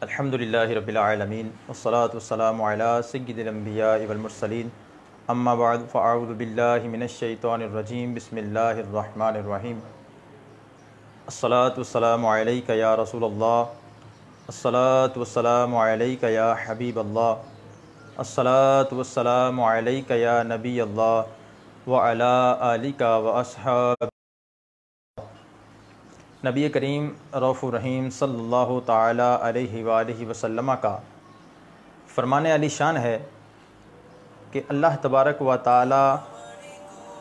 الحمدللہ رب العالمین والصلاة والسلام علی سید الانبیاء والمرسلین اما بعد فاعوذ باللہ من الشیطان الرجیم بسم اللہ الرحمن الرحیم الصلاة والسلام علیک یا رسول اللہ الصلاة والسلام علیک یا حبیب اللہ الصلاة والسلام علیک یا نبی اللہ وعلی آلک واصحابک۔ نبی کریم رؤوف الرحیم صلی اللہ تعالیٰ علیہ وآلہ وسلم کا فرمان علی شان ہے کہ اللہ تبارک و تعالیٰ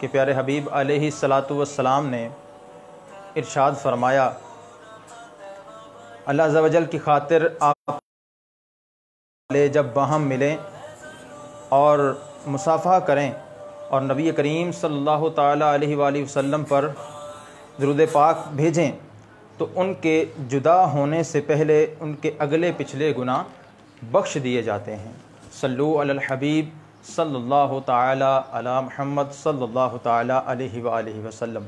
کے پیارے حبیب علیہ الصلاۃ والسلام نے ارشاد فرمایا، اللہ عز و جل کی خاطر آپ جب باہم ملیں اور مصافحہ کریں اور نبی کریم صلی اللہ تعالیٰ علیہ وآلہ وسلم پر درود پاک بھیجیں تو ان کے جدا ہونے سے پہلے ان کے اگلے پچھلے گناہ بخش دیے جاتے ہیں۔ صلو علی الحبیب صلی اللہ تعالی علی محمد صلی اللہ تعالی علیہ وآلہ وسلم۔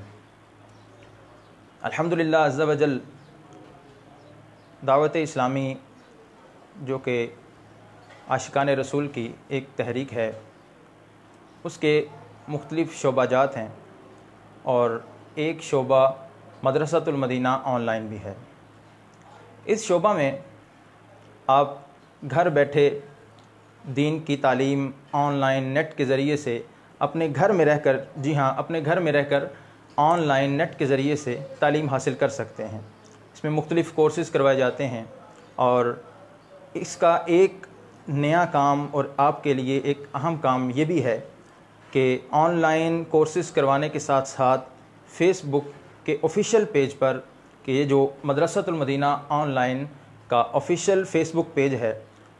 الحمدللہ عز و جل دعوت اسلامی جو کہ عاشقان رسول کی ایک تحریک ہے، اس کے مختلف شعبہ جات ہیں اور ایک شعبہ مدرسۃ المدینہ آن لائن بھی ہے۔ اس شعبہ میں آپ گھر بیٹھے دین کی تعلیم آن لائن نیٹ کے ذریعے سے اپنے گھر میں رہ کر، جی ہاں، اپنے گھر میں رہ کر آن لائن نیٹ کے ذریعے سے تعلیم حاصل کر سکتے ہیں۔ اس میں مختلف کورسز کروائے جاتے ہیں اور اس کا ایک نیا کام اور آپ کے لیے ایک اہم کام یہ بھی ہے کہ آن لائن کورسز کروانے کے ساتھ ساتھ فیس بک کے آفیشیل پیج پر، کہ یہ جو مدرسۃ المدینہ آن لائن کا آفیشیل فیس بک پیج ہے،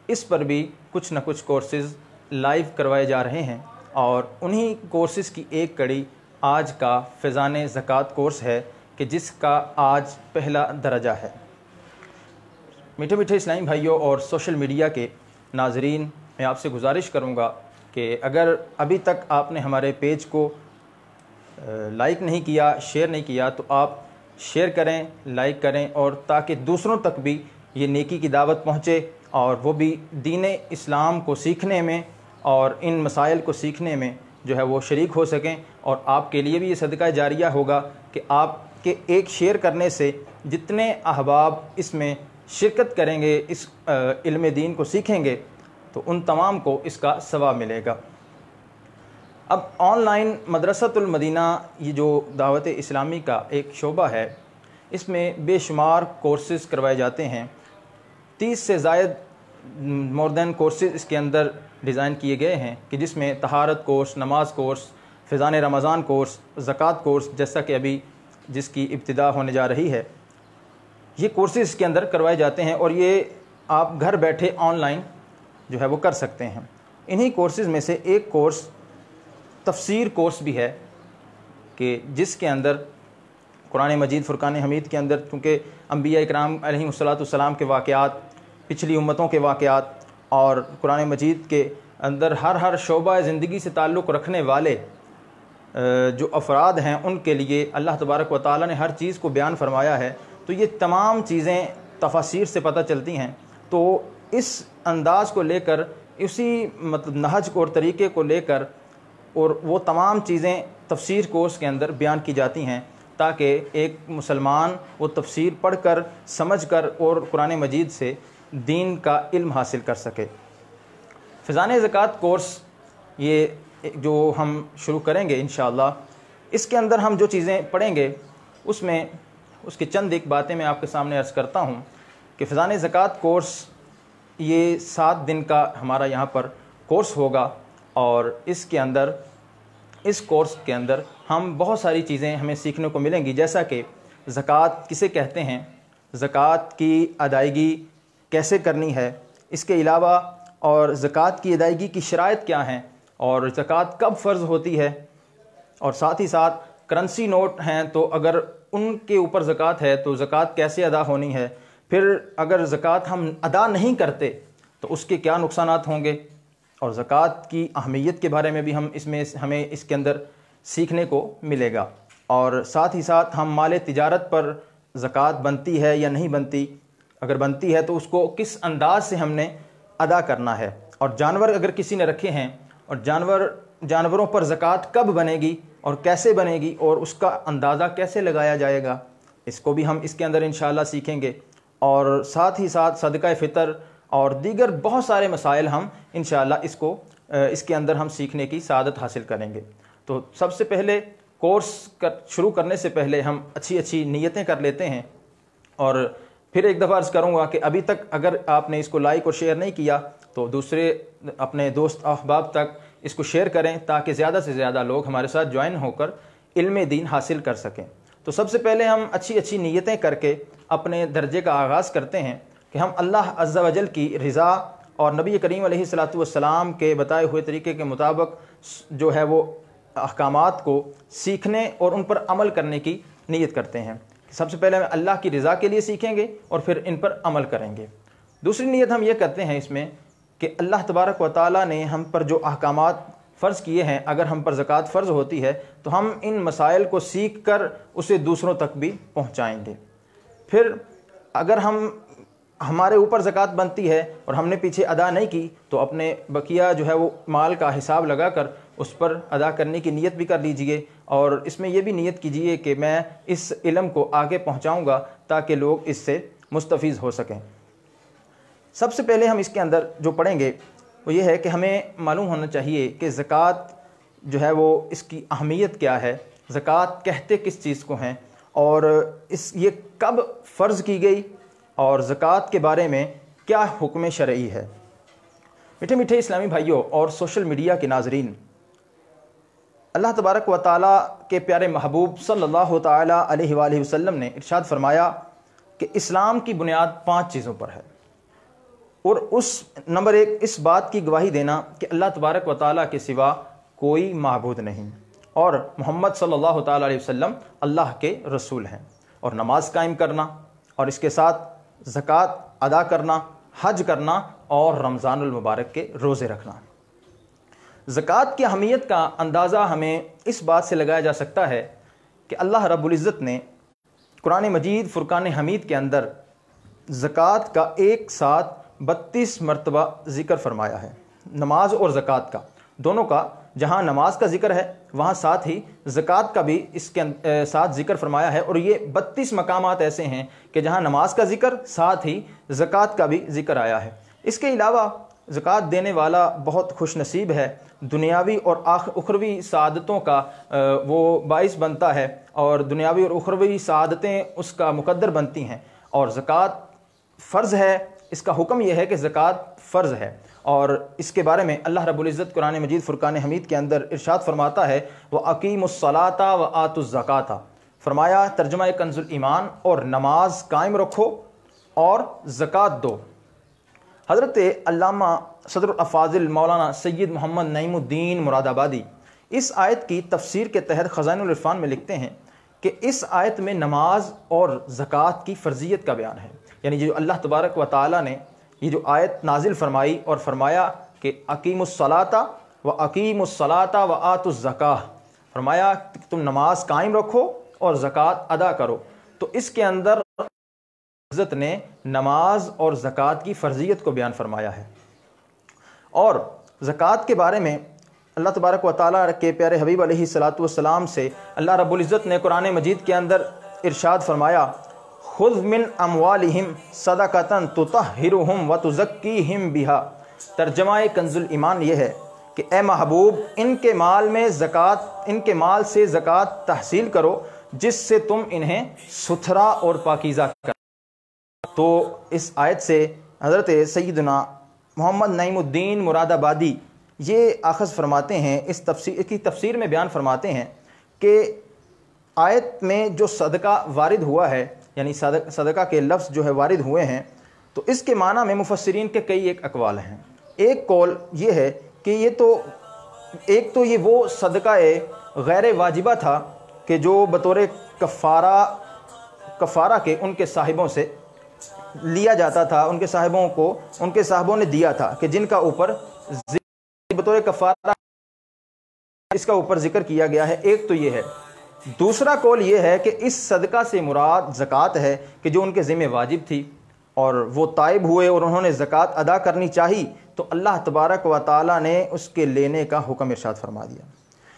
اس پر بھی کچھ نہ کچھ کورسز لائیو کروائے جا رہے ہیں اور انہی کورسز کی ایک کڑی آج کا فیضان زکوٰۃ کورس ہے کہ جس کا آج پہلا درجہ ہے۔ میٹھے میٹھے اسلامی بھائیوں اور سوشل میڈیا کے ناظرین، میں آپ سے گزارش کروں گا کہ اگر ابھی تک آپ نے ہمارے پیج کو لائک نہیں کیا، شیئر نہیں کیا، تو آپ شیئر کریں، لائک کریں، اور تاکہ دوسروں تک بھی یہ نیکی کی دعوت پہنچے اور وہ بھی دین اسلام کو سیکھنے میں اور ان مسائل کو سیکھنے میں جو ہے وہ شریک ہو سکیں، اور آپ کے لیے بھی یہ صدقہ جاریہ ہوگا کہ آپ کے ایک شیئر کرنے سے جتنے احباب اس میں شرکت کریں گے، اس علم دین کو سیکھیں گے، تو ان تمام کو اس کا ثواب ملے گا۔ اب آن لائن مدرسۃ المدینہ یہ جو دعوت اسلامی کا ایک شعبہ ہے، اس میں بے شمار کورسز کروائے جاتے ہیں۔ 30 سے زائد مور دین کورسز اس کے اندر ڈیزائن کیے گئے ہیں کہ جس میں طہارت کورس، نماز کورس، فیضان رمضان کورس، زکوٰۃ کورس، جیسا کہ ابھی جس کی ابتدا ہونے جا رہی ہے، یہ کورسز اس کے اندر کروائے جاتے ہیں اور یہ آپ گھر بیٹھے آن لائن جو ہے وہ کر سکتے ہیں۔ انہی کورسز میں سے ایک کورس تفسیر کورس بھی ہے کہ جس کے اندر قرآن مجید فرقان حمید کے اندر، چونکہ انبیاء اکرام علیہم الصلاۃ والسلام کے واقعات، پچھلی امتوں کے واقعات اور قرآن مجید کے اندر ہر شعبہ زندگی سے تعلق رکھنے والے جو افراد ہیں، ان کے لیے اللہ تبارک و تعالیٰ نے ہر چیز کو بیان فرمایا ہے، تو یہ تمام چیزیں تفاسیر سے پتہ چلتی ہیں۔ تو اس انداز کو لے کر، اسی مطلب نہج کو اور طریقے کو لے کر، اور وہ تمام چیزیں تفسیر کورس کے اندر بیان کی جاتی ہیں تاکہ ایک مسلمان وہ تفسیر پڑھ کر، سمجھ کر اور قرآن مجید سے دین کا علم حاصل کر سکے۔ فیضان زکوٰۃ کورس یہ جو ہم شروع کریں گے انشاءاللہ، اس کے اندر ہم جو چیزیں پڑھیں گے اس میں اس کی چند ایک باتیں میں آپ کے سامنے عرض کرتا ہوں کہ فیضان زکوٰۃ کورس یہ 7 دن کا ہمارا یہاں پر کورس ہوگا اور اس کورس کے اندر ہم بہت ساری چیزیں ہمیں سیکھنے کو ملیں گی، جیسا کہ زکوٰۃ کسے کہتے ہیں، زکوٰۃ کی ادائیگی کیسے کرنی ہے، اس کے علاوہ اور زکوٰۃ کی ادائیگی کی شرائط کیا ہیں اور زکوٰۃ کب فرض ہوتی ہے، اور ساتھ ہی ساتھ کرنسی نوٹ ہیں تو اگر ان کے اوپر زکوٰۃ ہے تو زکوٰۃ کیسے ادا ہونی ہے، پھر اگر زکوٰۃ ہم ادا نہیں کرتے تو اس کے کیا نقصانات ہوں گے، اور زکوٰۃ کی اہمیت کے بارے میں بھی ہمیں اس کے اندر سیکھنے کو ملے گا، اور ساتھ ہی ساتھ ہم مال تجارت پر زکوٰۃ بنتی ہے یا نہیں بنتی، اگر بنتی ہے تو اس کو کس انداز سے ہم نے ادا کرنا ہے، اور جانور اگر کسی نے رکھے ہیں اور جانوروں پر زکوٰۃ کب بنے گی اور کیسے بنے گی اور اس کا اندازہ کیسے لگایا جائے گا، اس کو بھی ہم اس کے اندر انشاءاللہ سیکھیں گے، اور ساتھ ہی ساتھ صدقہ فطر اور دیگر بہت سارے مسائل ہم انشاءاللہ اس کے اندر ہم سیکھنے کی سعادت حاصل کریں گے۔ تو سب سے پہلے کورس شروع کرنے سے پہلے ہم اچھی نیتیں کر لیتے ہیں، اور پھر ایک دفعہ عرض کروں گا کہ ابھی تک اگر آپ نے اس کو لائک اور شیئر نہیں کیا تو دوسرے اپنے دوست احباب تک اس کو شیئر کریں تاکہ زیادہ سے زیادہ لوگ ہمارے ساتھ جوائن ہو کر علم دین حاصل کر سکیں۔ تو سب سے پہلے ہم اچھی نیتیں کر کے اپنے درجے کا آغاز کرتے ہیں کہ ہم اللہ عز و جل کی رضا اور نبی کریم علیہ الصلاۃ والسلام کے بتائے ہوئے طریقے کے مطابق جو ہے وہ احکامات کو سیکھنے اور ان پر عمل کرنے کی نیت کرتے ہیں۔ سب سے پہلے ہم اللہ کی رضا کے لیے سیکھیں گے اور پھر ان پر عمل کریں گے۔ دوسری نیت ہم یہ کرتے ہیں اس میں کہ اللہ تبارک و تعالیٰ نے ہم پر جو احکامات فرض کیے ہیں، اگر ہم پر زکوٰۃ فرض ہوتی ہے تو ہم ان مسائل کو سیکھ کر اسے دوسروں تک بھی پہنچائیں گے۔ پھر اگر ہمارے اوپر زکوٰۃ بنتی ہے اور ہم نے پیچھے ادا نہیں کی تو اپنے بقیہ جو ہے وہ مال کا حساب لگا کر اس پر ادا کرنے کی نیت بھی کر لیجئے، اور اس میں یہ بھی نیت کیجئے کہ میں اس علم کو آگے پہنچاؤں گا تاکہ لوگ اس سے مستفیض ہو سکیں۔ سب سے پہلے ہم اس کے اندر جو پڑھیں گے وہ یہ ہے کہ ہمیں معلوم ہونا چاہیے کہ زکوٰۃ جو ہے وہ اس کی اہمیت کیا ہے، زکوٰۃ کہتے کس چیز کو ہیں، اور یہ کب فرض کی گئی، اور زکوٰۃ کے بارے میں کیا حکم شرعی ہے۔ میٹھے اسلامی بھائیوں اور سوشل میڈیا کے ناظرین، اللہ تبارک و تعالیٰ کے پیارے محبوب صلی اللہ تعالیٰ علیہ وآلہ وسلم نے ارشاد فرمایا کہ اسلام کی بنیاد 5 چیزوں پر ہے، اور نمبر 1 اس بات کی گواہی دینا کہ اللہ تبارک و تعالیٰ کے سوا کوئی معبود نہیں، اور محمد صلی اللہ تعالیٰ علیہ وسلم اللہ کے رسول ہیں، اور نماز قائم کرنا، اور اس کے ساتھ زکوٰۃ ادا کرنا، حج کرنا، اور رمضان المبارک کے روزے رکھنا۔ زکوٰۃ کی اہمیت کا اندازہ ہمیں اس بات سے لگایا جا سکتا ہے کہ اللہ رب العزت نے قرآن مجید فرقان حمید کے اندر زکوٰۃ کا ایک ساتھ 32 مرتبہ ذکر فرمایا ہے، نماز اور زکوٰۃ کا دونوں کا۔ جہاں نماز کا ذکر ہے وہاں ساتھ ہی زکوٰۃ کا بھی اس کے ساتھ ذکر فرمایا ہے، اور یہ 32 مقامات ایسے ہیں کہ جہاں نماز کا ذکر ساتھ ہی زکوٰۃ کا بھی ذکر آیا ہے۔ اس کے علاوہ زکوٰۃ دینے والا بہت خوش نصیب ہے، دنیاوی اور اخروی سعادتوں کا وہ باعث بنتا ہے، اور دنیاوی اور اخروی سعادتیں اس کا مقدر بنتی ہیں، اور زکوٰۃ فرض ہے۔ اس کا حکم یہ ہے کہ زکوٰۃ فرض ہے، اور اس کے بارے میں اللہ رب العزت قرآن مجید فرقان حمید کے اندر ارشاد فرماتا ہے وَأَقِيمُوا الصَّلَاةَ وَآتُوا الزَّكَاةَ، فرمایا ترجمہ کنز الایمان، اور نماز قائم رکھو اور زکوٰۃ دو۔ حضرت علامہ صدر الافاضل مولانا سید محمد نعیم الدین مراد آبادی اس آیت کی تفسیر کے تحت خزائن العرفان میں لکھتے ہیں کہ اس آیت میں نماز اور زکوٰۃ کی فرضیت کا بیان ہے، یعنی جو اللہ تبارک و تعالیٰ نے یہ جو آیت نازل فرمائی اور فرمایا کہ اقیموا الصلاۃ وَأَقِيمُوا الصَّلَاةَ وَآتُوا الزَّكَاةَ، فرمایا کہ تم نماز قائم رکھو اور زکوٰۃ ادا کرو، تو اس کے اندر عزت نے نماز اور زکوٰۃ کی فرضیت کو بیان فرمایا ہے۔ اور زکوٰۃ کے بارے میں اللہ تبارک و تعالیٰ کے پیارے حبیب علیہ الصلاۃ والسلام سے اللہ رب العزت نے قرآن مجید کے اندر ارشاد فرمایا خذ من اموالہم صدقۃ تطہرہم وتزکیہم بہا، ترجمہ کنز الایمان یہ ہے کہ اے محبوب ان کے مال میں زکوٰۃ، ان کے مال سے زکوٰۃ تحصیل کرو جس سے تم انہیں ستھرا اور پاکیزہ کرو۔ تو اس آیت سے حضرت سیدنا محمد نعیم الدین مراد آبادی یہ آخذ فرماتے ہیں، اس کی تفسیر میں بیان فرماتے ہیں کہ آیت میں جو صدقہ وارد ہوا ہے، یعنی صدقہ کے لفظ جو ہے وارد ہوئے ہیں، تو اس کے معنی میں مفسرین کے کئی ایک اقوال ہیں۔ ایک قول یہ ہے کہ ایک تو یہ وہ صدقہ غیر واجبہ تھا کہ جو بطور کفارہ کے ان کے صاحبوں سے لیا جاتا تھا، ان کے صاحبوں نے دیا تھا کہ جن کا اوپر بطور کفارہ اس کا اوپر ذکر کیا گیا ہے۔ ایک تو یہ ہے۔ دوسرا قول یہ ہے کہ اس صدقہ سے مراد زکوٰۃ ہے کہ جو ان کے ذمہ واجب تھی، اور وہ تائب ہوئے اور انہوں نے زکوٰۃ ادا کرنی چاہی تو اللہ تبارک و تعالیٰ نے اس کے لینے کا حکم ارشاد فرما دیا۔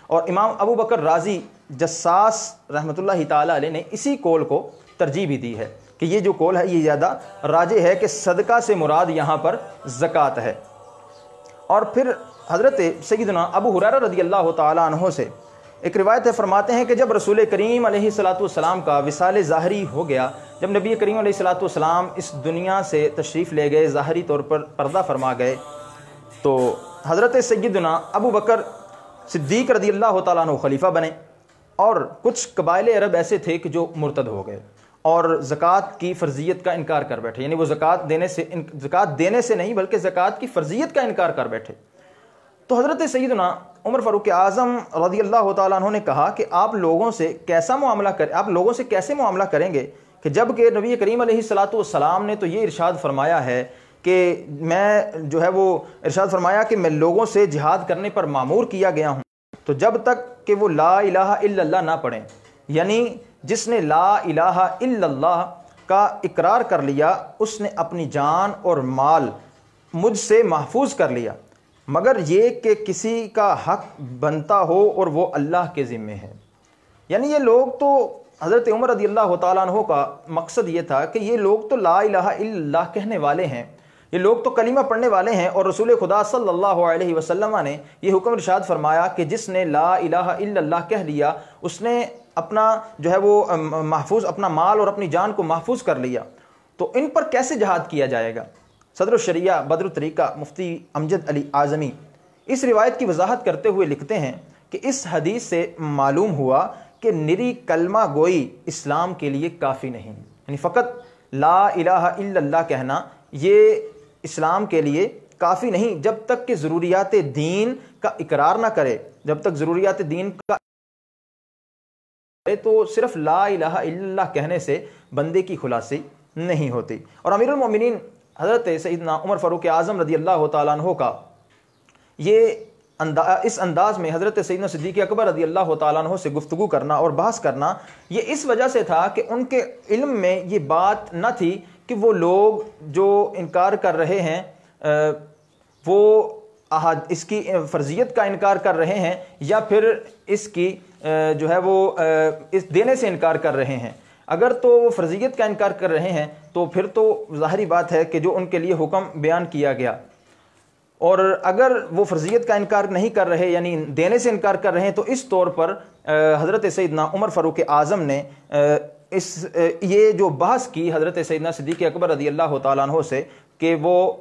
اور امام ابو بکر رازی جساس رحمۃ اللہ تعالیٰ علیہ نے اسی قول کو ترجیح بھی دی ہے کہ یہ جو قول ہے یہ زیادہ راجح ہے کہ صدقہ سے مراد یہاں پر زکوٰۃ ہے۔ اور پھر حضرت سیدنا ابو ہریرہ رضی اللہ تعالیٰ عنہ سے ایک روایت ہے، فرماتے ہیں کہ جب رسول کریم علیہ الصلاۃ والسلام کا وصال ظاہری ہو گیا، جب نبی کریم علیہ الصلاۃ والسلام اس دنیا سے تشریف لے گئے، ظاہری طور پر پردہ فرما گئے، تو حضرت سیدنا ابو بکر صدیق رضی اللہ تعالیٰ عنہ خلیفہ بنے، اور کچھ قبائل عرب ایسے تھے کہ جو مرتد ہو گئے اور زکوٰۃ کی فرضیت کا انکار کر بیٹھے، یعنی وہ زکوٰۃ دینے سے نہیں بلکہ زکوٰۃ کی فرضیت کا انکار کر بیٹھے۔ تو حضرت سیدنا عمر فاروق اعظم رضی اللہ تعالیٰ عنہ نے کہا کہ آپ لوگوں سے کیسے معاملہ کریں گے کہ جب کہ نبی کریم علیہ الصلاۃ والسلام نے تو یہ ارشاد فرمایا ہے کہ میں لوگوں سے جہاد کرنے پر مامور کیا گیا ہوں، تو جب تک کہ وہ لا الہ الا اللہ نہ پڑھیں، یعنی جس نے لا الہ الا اللہ کا اقرار کر لیا اس نے اپنی جان اور مال مجھ سے محفوظ کر لیا، مگر یہ کہ کسی کا حق بنتا ہو اور وہ اللہ کے ذمے ہے۔ یعنی یہ لوگ تو حضرت عمر رضی اللہ تعالیٰ عنہ کا مقصد یہ تھا کہ یہ لوگ تو لا الہ الا اللہ کہنے والے ہیں، یہ لوگ تو کلمہ پڑھنے والے ہیں، اور رسول خدا صلی اللہ علیہ وسلم نے یہ حکم ارشاد فرمایا کہ جس نے لا الہ الا اللہ کہہ لیا اس نے اپنا اپنا مال اور اپنی جان کو محفوظ کر لیا، تو ان پر کیسے جہاد کیا جائے گا؟ صدر الشریعہ بدر الطریقہ مفتی امجد علی اعظمی اس روایت کی وضاحت کرتے ہوئے لکھتے ہیں کہ اس حدیث سے معلوم ہوا کہ نری کلمہ گوئی اسلام کے لیے کافی نہیں، یعنی فقط لا الہ الا اللہ کہنا یہ اسلام کے لیے کافی نہیں، جب تک کہ ضروریات دین کا اقرار نہ کرے، جب تک ضروریات دین کا تو صرف لا الہ الا اللہ کہنے سے بندے کی خلاصی نہیں ہوتی۔ اور امیر المومنین حضرت سیدنا عمر فاروق اعظم رضی اللہ تعالیٰ عنہ کا اس انداز میں حضرت سیدنا صدیق اکبر رضی اللہ تعالیٰ عنہ سے گفتگو کرنا اور بحث کرنا یہ اس وجہ سے تھا کہ ان کے علم میں یہ بات نہ تھی کہ وہ لوگ جو انکار کر رہے ہیں وہ اس کی فرضیت کا انکار کر رہے ہیں یا پھر اس کی اس دینے سے انکار کر رہے ہیں۔ اگر تو وہ فرضیت کا انکار کر رہے ہیں تو پھر تو ظاہری بات ہے کہ جو ان کے لیے حکم بیان کیا گیا، اور اگر وہ فرضیت کا انکار نہیں کر رہے یعنی دینے سے انکار کر رہے ہیں تو اس طور پر حضرت سیدنا عمر فاروق اعظم نے یہ جو بحث کی حضرت سیدنا صدیق اکبر رضی اللہ تعالیٰ عنہ سے کہ وہ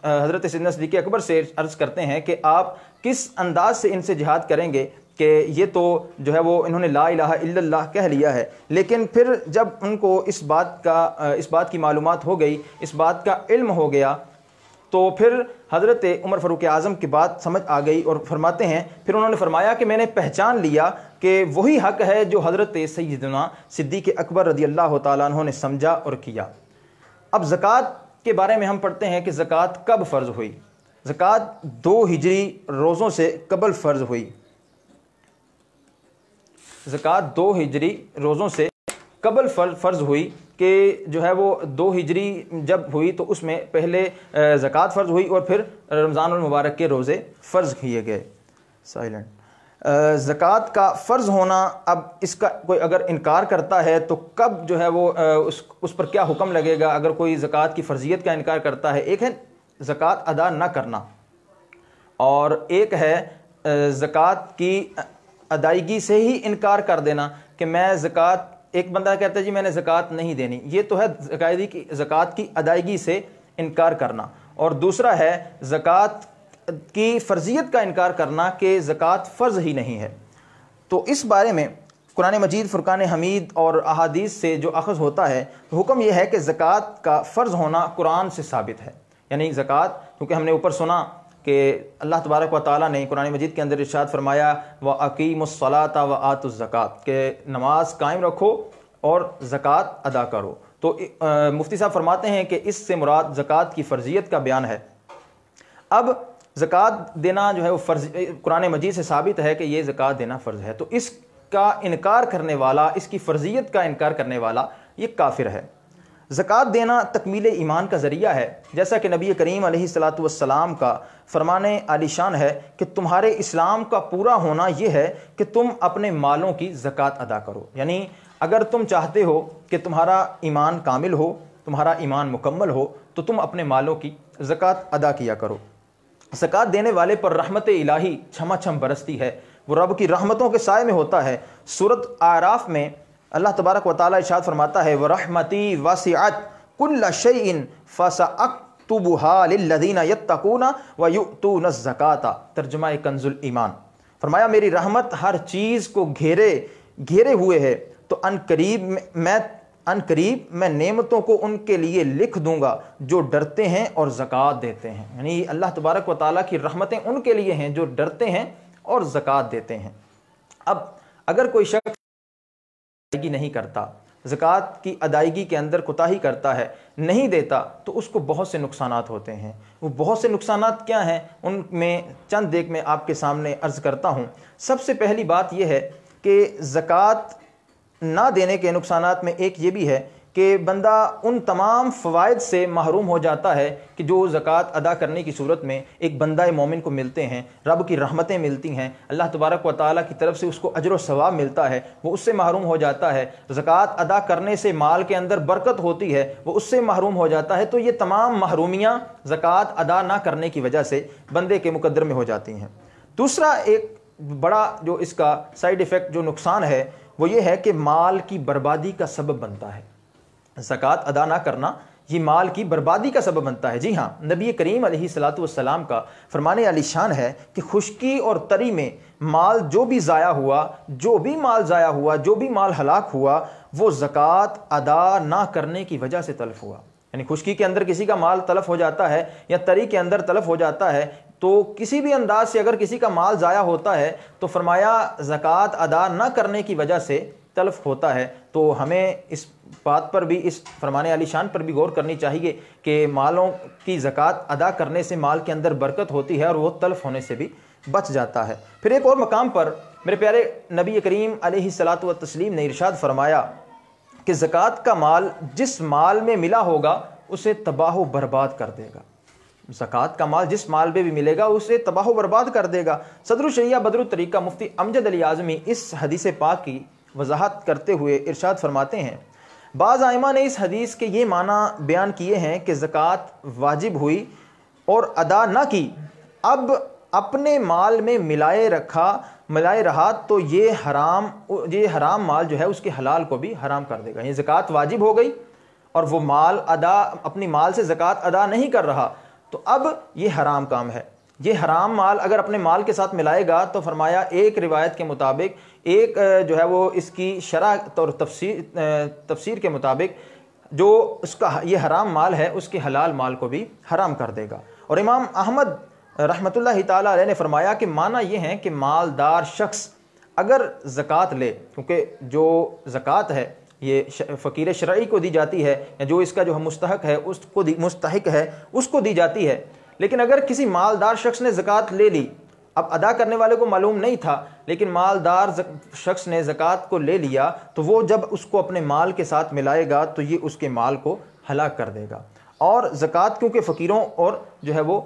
حضرت سیدنا صدیق اکبر سے عرض کرتے ہیں کہ آپ کس انداز سے ان سے جہاد کریں گے کہ یہ تو وہ انہوں نے لا الہ الا اللہ کہہ لیا ہے، لیکن پھر جب ان کو اس بات کی معلومات ہو گئی، اس بات کا علم ہو گیا، تو پھر حضرت عمر فاروق اعظم کی بات سمجھ آ گئی، اور فرماتے ہیں پھر انہوں نے فرمایا کہ میں نے پہچان لیا کہ وہی حق ہے جو حضرت سیدنا صدیق اکبر رضی اللہ تعالیٰ عنہ نے سمجھا اور کیا۔ اب زکوٰۃ کے بارے میں ہم پڑھتے ہیں کہ زکوٰۃ کب فرض ہوئی؟ زکوٰۃ 2 ہجری روزوں سے قبل فرض ہوئی۔ زکوٰۃ 2 ہجری روزوں سے قبل فرض ہوئی کہ وہ 2 ہجری جب ہوئی تو اس میں پہلے زکوٰۃ فرض ہوئی اور پھر رمضان المبارک کے روزے فرض کیے گئے۔ زکوٰۃ کا فرض ہونا، اب اس کا کوئی اگر انکار کرتا ہے تو کب اس پر کیا حکم لگے گا؟ اگر کوئی زکوٰۃ کی فرضیت کا انکار کرتا ہے، ایک ہے زکوٰۃ ادا نہ کرنا اور ایک ہے زکوٰۃ کی ادائیگی سے ہی انکار کر دینا کہ میں زکوٰۃ، ایک بندہ کہتا ہے جی میں نے زکوٰۃ نہیں دینی، یہ تو ہے زکوٰۃ کی ادائیگی سے انکار کرنا، اور دوسرا ہے زکوٰۃ کی فرضیت کا انکار کرنا کہ زکوٰۃ فرض ہی نہیں ہے۔ تو اس بارے میں قرآن مجید، فرقان حمید اور احادیث سے جو اخذ ہوتا ہے تو حکم یہ ہے کہ زکوٰۃ کا فرض ہونا قرآن سے ثابت ہے، یعنی زکوٰۃ، کیونکہ ہم نے اوپر سنا کہ اللہ تبارک و تعالیٰ نے قرآن مجید کے اندر ارشاد فرمایا وَأَقِيمُوا الصَّلَاةَ وَآتُوا الزَّكَاةَ کہ نماز قائم رکھو اور زکوٰۃ ادا کرو۔ تو مفتی صاحب فرماتے ہیں کہ اس سے مراد زکوٰۃ کی فرضیت کا بیان ہے۔ اب زکوٰۃ دینا وہ فرض، قرآن مجید سے ثابت ہے کہ یہ زکوٰۃ دینا فرض ہے، تو اس کا انکار کرنے والا، اس کی فرضیت کا انکار کرنے والا یہ کافر ہے۔ زکوٰۃ دینا تکمیل ایمان کا ذریعہ ہے، جیسا کہ نبی کریم علیہ الصلاۃ والسلام کا فرمان عالی شان ہے کہ تمہارے اسلام کا پورا ہونا یہ ہے کہ تم اپنے مالوں کی زکوٰۃ ادا کرو۔ یعنی اگر تم چاہتے ہو کہ تمہارا ایمان کامل ہو، تمہارا ایمان مکمل ہو، تو تم اپنے مالوں کی زکوٰۃ ادا کیا کرو۔ زکوٰۃ دینے والے پر رحمت الہی چھما چھم برستی ہے، وہ رب کی رحمتوں کے سائے میں ہوتا ہے۔ سورۃ اعراف میں اللہ تبارک و تعالیٰ ارشاد فرماتا ہے وَرَحْمَتِي وَسِعَتْ كُلَّ شَيْءٍ فَسَأَكْتُبُهَا لِلَّذِينَ يَتَّقُونَ وَيُؤْتُونَ الزَّكَاةَ، ترجمہ کنز الایمان۔ فرمایا میری رحمت ہر چیز کو گھیرے ہوئے ہے، تو ان قریب میں نعمتوں کو ان کے لیے لکھ دوں گا جو ڈرتے ہیں اور زکوٰۃ دیتے ہیں۔ یعنی اللہ تبارک و تعالیٰ کی رحمتیں ان کے لیے ہیں جو ڈرتے ہیں اور زکوٰۃ دیتے ہیں۔ اب اگر کوئی شخص ادائیگی نہیں کرتا، زکوٰۃ کی ادائیگی کے اندر کوتاہی کرتا ہے، نہیں دیتا، تو اس کو بہت سے نقصانات ہوتے ہیں۔ وہ بہت سے نقصانات کیا ہیں؟ ان میں چند ایک میں آپ کے سامنے عرض کرتا ہوں۔ سب سے پہلی بات یہ ہے کہ زکوٰۃ نہ دینے کے نقصانات میں ایک یہ بھی ہے کہ بندہ ان تمام فوائد سے محروم ہو جاتا ہے کہ جو زکوٰۃ ادا کرنے کی صورت میں ایک بندہ مومن کو ملتے ہیں، رب کی رحمتیں ملتی ہیں، اللہ تبارک و تعالیٰ کی طرف سے اس کو اجر و ثواب ملتا ہے، وہ اس سے محروم ہو جاتا ہے۔ زکوٰۃ ادا کرنے سے مال کے اندر برکت ہوتی ہے، وہ اس سے محروم ہو جاتا ہے۔ تو یہ تمام محرومیاں زکوٰۃ ادا نہ کرنے کی وجہ سے بندے کے مقدر میں ہو جاتی ہیں۔ دوسرا ایک بڑا جو اس کا سائیڈ ایفیکٹ، جو نقصان ہے، وہ یہ ہے کہ مال کی بربادی کا سبب بنتا ہے۔ زکوٰۃ ادا نہ کرنا یہ مال کی بربادی کا سبب بنتا ہے۔ جی ہاں، نبی کریم علیہ الصلاۃ والسلام کا فرمان عالی شان ہے کہ خشکی اور تری میں مال جو بھی ضائع ہوا، جو بھی مال ہلاک ہوا، وہ زکوٰۃ ادا نہ کرنے کی وجہ سے تلف ہوا۔ یعنی خشکی کے اندر کسی کا مال تلف ہو جاتا ہے یا تری کے اندر تلف ہو جاتا ہے، تو کسی بھی انداز سے اگر کسی کا مال ضائع ہوتا ہے تو فرمایا زکوٰۃ ادا نہ کرنے کی وجہ سے تلف ہوتا ہے۔ تو ہمیں اس بات پر بھی، اس فرمان عالی شان پر بھی غور کرنی چاہیے کہ مالوں کی زکوٰۃ ادا کرنے سے مال کے اندر برکت ہوتی ہے اور وہ تلف ہونے سے بھی بچ جاتا ہے۔ پھر ایک اور مقام پر میرے پیارے نبی کریم علیہ الصلاۃ والتسلیم نے ارشاد فرمایا کہ زکوٰۃ کا مال جس مال میں ملا ہوگا اسے تباہ و برباد کر دے گا۔ زکوٰۃ کا مال جس مال میں بھی ملے گا اسے تباہ و برباد کر دے گا۔ صدر الشریعہ بدر الطریقہ مفتی امجد علی اعظمی اس حدیث پاک کی وضاحت کرتے ہوئے ارشاد فرماتے ہیں، بعض ائمہ نے اس حدیث کے یہ معنی بیان کیے ہیں کہ زکوٰۃ واجب ہوئی اور ادا نہ کی، اب اپنے مال میں ملائے رہا تو یہ حرام مال جو ہے اس کے حلال کو بھی حرام کر دے گا۔ یہ زکوٰۃ واجب ہو گئی اور وہ اپنی مال سے زکوٰۃ ادا نہیں کر رہا، تو اب یہ حرام کام ہے۔ یہ حرام مال اگر اپنے مال کے ساتھ ملائے گا تو فرمایا ایک روایت کے مطابق، ایک جو ہے وہ اس کی شرح اور تفسیر کے مطابق جو اس کا یہ حرام مال ہے اس کے حلال مال کو بھی حرام کر دے گا۔ اور امام احمد رحمۃ اللہ تعالیٰ علیہ نے فرمایا کہ معنی یہ ہے کہ مالدار شخص اگر زکوٰۃ لے، کیونکہ جو زکوٰۃ ہے یہ فقیر شرعی کو دی جاتی ہے، یا جو اس کا جو مستحق ہے اس کو دی جاتی ہے، لیکن اگر کسی مالدار شخص نے زکوٰۃ لے لی، اب ادا کرنے والے کو معلوم نہیں تھا لیکن مالدار شخص نے زکوٰۃ کو لے لیا، تو وہ جب اس کو اپنے مال کے ساتھ ملائے گا تو یہ اس کے مال کو ہلاک کر دے گا۔ اور زکوٰۃ کیونکہ فقیروں اور جو ہے وہ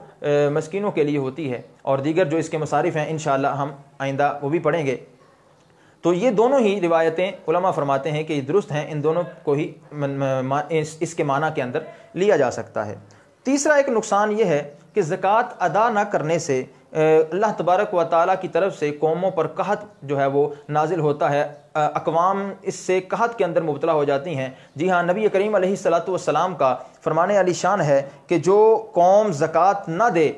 مسکینوں کے لیے ہوتی ہے، اور دیگر جو اس کے مصارف ہیں انشاءاللہ ہم آئندہ وہ بھی پڑھیں گے، تو یہ دونوں ہی روایتیں علماء فرماتے ہیں کہ یہ درست ہیں، ان دونوں کو ہی اس کے معنی کے اندر لیا جا سکتا ہے۔ تیسرا ایک نقصان یہ ہے کہ زکوٰۃ ادا نہ کرنے سے اللہ تبارک و تعالیٰ کی طرف سے قوموں پر قحط جو ہے وہ نازل ہوتا ہے، اقوام اس سے قحط کے اندر مبتلا ہو جاتی ہیں۔ جی ہاں، نبی کریم علیہ الصلاۃ والسلام کا فرمان علی شان ہے کہ جو قوم زکوٰۃ نہ دے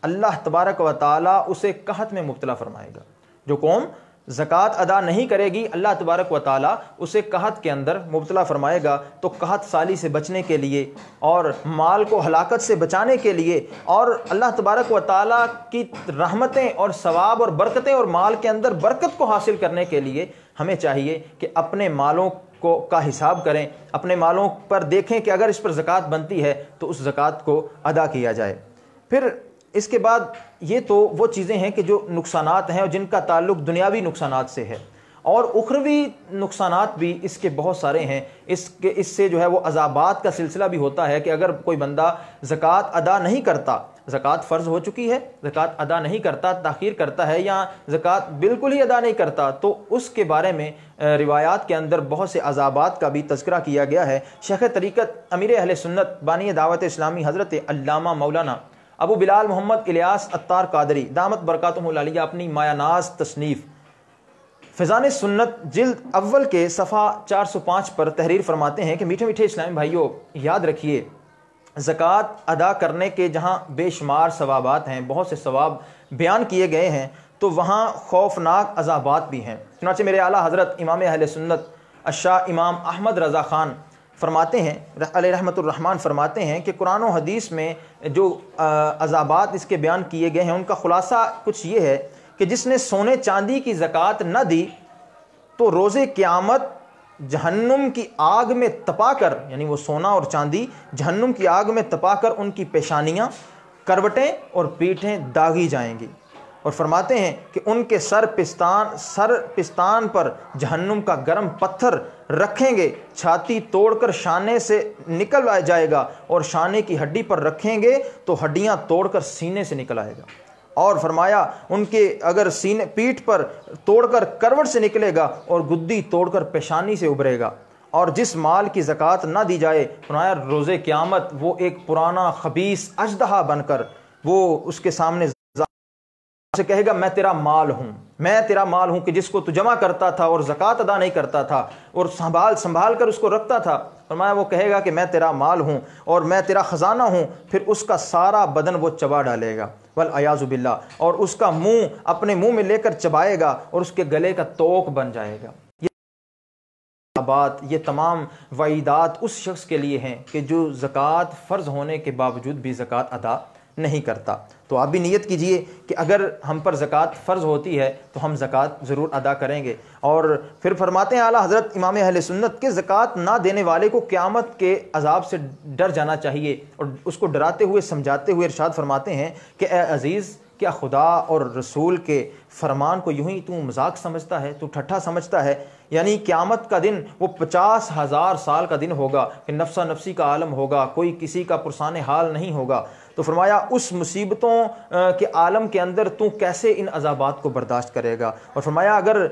اللہ تبارک و تعالیٰ اسے قحط میں مبتلا فرمائے گا۔ جو قوم زکوٰۃ ادا نہیں کرے گی اللہ تبارک و تعالیٰ اسے قحط کے اندر مبتلا فرمائے گا۔ تو قحط سالی سے بچنے کے لیے اور مال کو ہلاکت سے بچانے کے لیے اور اللہ تبارک و تعالیٰ کی رحمتیں اور ثواب اور برکتیں اور مال کے اندر برکت کو حاصل کرنے کے لیے ہمیں چاہیے کہ اپنے مالوں کا حساب کریں، اپنے مالوں پر دیکھیں کہ اگر اس پر زکوٰۃ بنتی ہے تو اس زکوٰۃ کو ادا کیا جائے۔ پھر اس کے بعد یہ تو وہ چیزیں ہیں کہ جو نقصانات ہیں اور جن کا تعلق دنیاوی نقصانات سے ہے، اور اخروی نقصانات بھی اس کے بہت سارے ہیں۔ اس سے جو ہے وہ عذابات کا سلسلہ بھی ہوتا ہے کہ اگر کوئی بندہ زکوٰۃ ادا نہیں کرتا، زکوٰۃ فرض ہو چکی ہے، زکوٰۃ ادا نہیں کرتا، تاخیر کرتا ہے یا زکوٰۃ بالکل ہی ادا نہیں کرتا، تو اس کے بارے میں روایات کے اندر بہت سے عذابات کا بھی تذکرہ کیا گیا ہے۔ شیخ طریقت امیر اہل سنت بانی دعوت اسلامی حضرت علامہ مولانا ابو بلال محمد الیاس عطار قادری دامت برکاتہم العالیہ اپنی مایہ ناز تصنیف فیضان سنت جلد اول کے صفحہ 405 پر تحریر فرماتے ہیں کہ میٹھے میٹھے اسلامی بھائیوں، یاد رکھیے زکوٰۃ ادا کرنے کے جہاں بے شمار ثوابات ہیں، بہت سے ثواب بیان کیے گئے ہیں، تو وہاں خوفناک عذابات بھی ہیں۔ چنانچہ میرے اعلیٰ حضرت امام اہل سنت الشاہ امام احمد رضا خان فرماتے ہیں علیہ رحمۃ الرحمن فرماتے ہیں کہ قرآن و حدیث میں جو عذابات اس کے بیان کیے گئے ہیں ان کا خلاصہ کچھ یہ ہے کہ جس نے سونے چاندی کی زکوٰۃ نہ دی تو روز قیامت جہنم کی آگ میں تپا کر، یعنی وہ سونا اور چاندی جہنم کی آگ میں تپا کر ان کی پیشانیاں، کروٹیں اور پیٹھیں داغی جائیں گی، اور فرماتے ہیں کہ ان کے سر پستان پر جہنم کا گرم پتھر رکھیں گے، چھاتی توڑ کر شانے سے نکل جائے گا، اور شانے کی ہڈی پر رکھیں گے تو ہڈیاں توڑ کر سینے سے نکل آئے گا، اور فرمایا ان کے اگر سینے پیٹھ پر توڑ کر کروٹ سے نکلے گا اور گدی توڑ کر پیشانی سے ابھرے گا، اور جس مال کی زکوٰۃ نہ دی جائے فرمایا روز قیامت وہ ایک پرانا خبیث اژدہا بن کر وہ اس کے سامنے سے کہے گا میں تیرا مال ہوں، میں تیرا مال ہوں، کہ جس کو تو جمع کرتا تھا اور زکوٰۃ ادا نہیں کرتا تھا اور سنبھال کر اس کو رکھتا تھا، فرمایا وہ کہے گا کہ میں تیرا مال ہوں اور میں تیرا خزانہ ہوں، پھر اس کا سارا بدن وہ چبا ڈالے گا والعیاذ باللہ، اور اس کا منہ اپنے منہ میں لے کر چبائے گا اور اس کے گلے کا توق بن جائے گا۔ یہ تمام وعیدات اس شخص کے لیے ہیں کہ جو زکوٰۃ فرض ہونے کے باوجود بھی زکوٰۃ ادا نہیں کرتا۔ تو آپ بھی نیت کیجئے کہ اگر ہم پر زکوٰۃ فرض ہوتی ہے تو ہم زکوٰۃ ضرور ادا کریں گے۔ اور پھر فرماتے ہیں اعلیٰ حضرت امام اہل سنت کہ زکوٰۃ نہ دینے والے کو قیامت کے عذاب سے ڈر جانا چاہیے، اور اس کو ڈراتے ہوئے سمجھاتے ہوئے ارشاد فرماتے ہیں کہ اے عزیز، کیا خدا اور رسول کے فرمان کو یوں ہی تو مذاق سمجھتا ہے، تو ٹھٹھا سمجھتا ہے؟ یعنی قیامت کا دن وہ 50,000 سال کا دن ہوگا کہ نفسا نفسی کا عالم ہوگا، کوئی کسی کا پرسان حال نہیں ہوگا۔ تو فرمایا اس مصیبتوں کے عالم کے اندر تو کیسے ان عذابات کو برداشت کرے گا؟ اور فرمایا اگر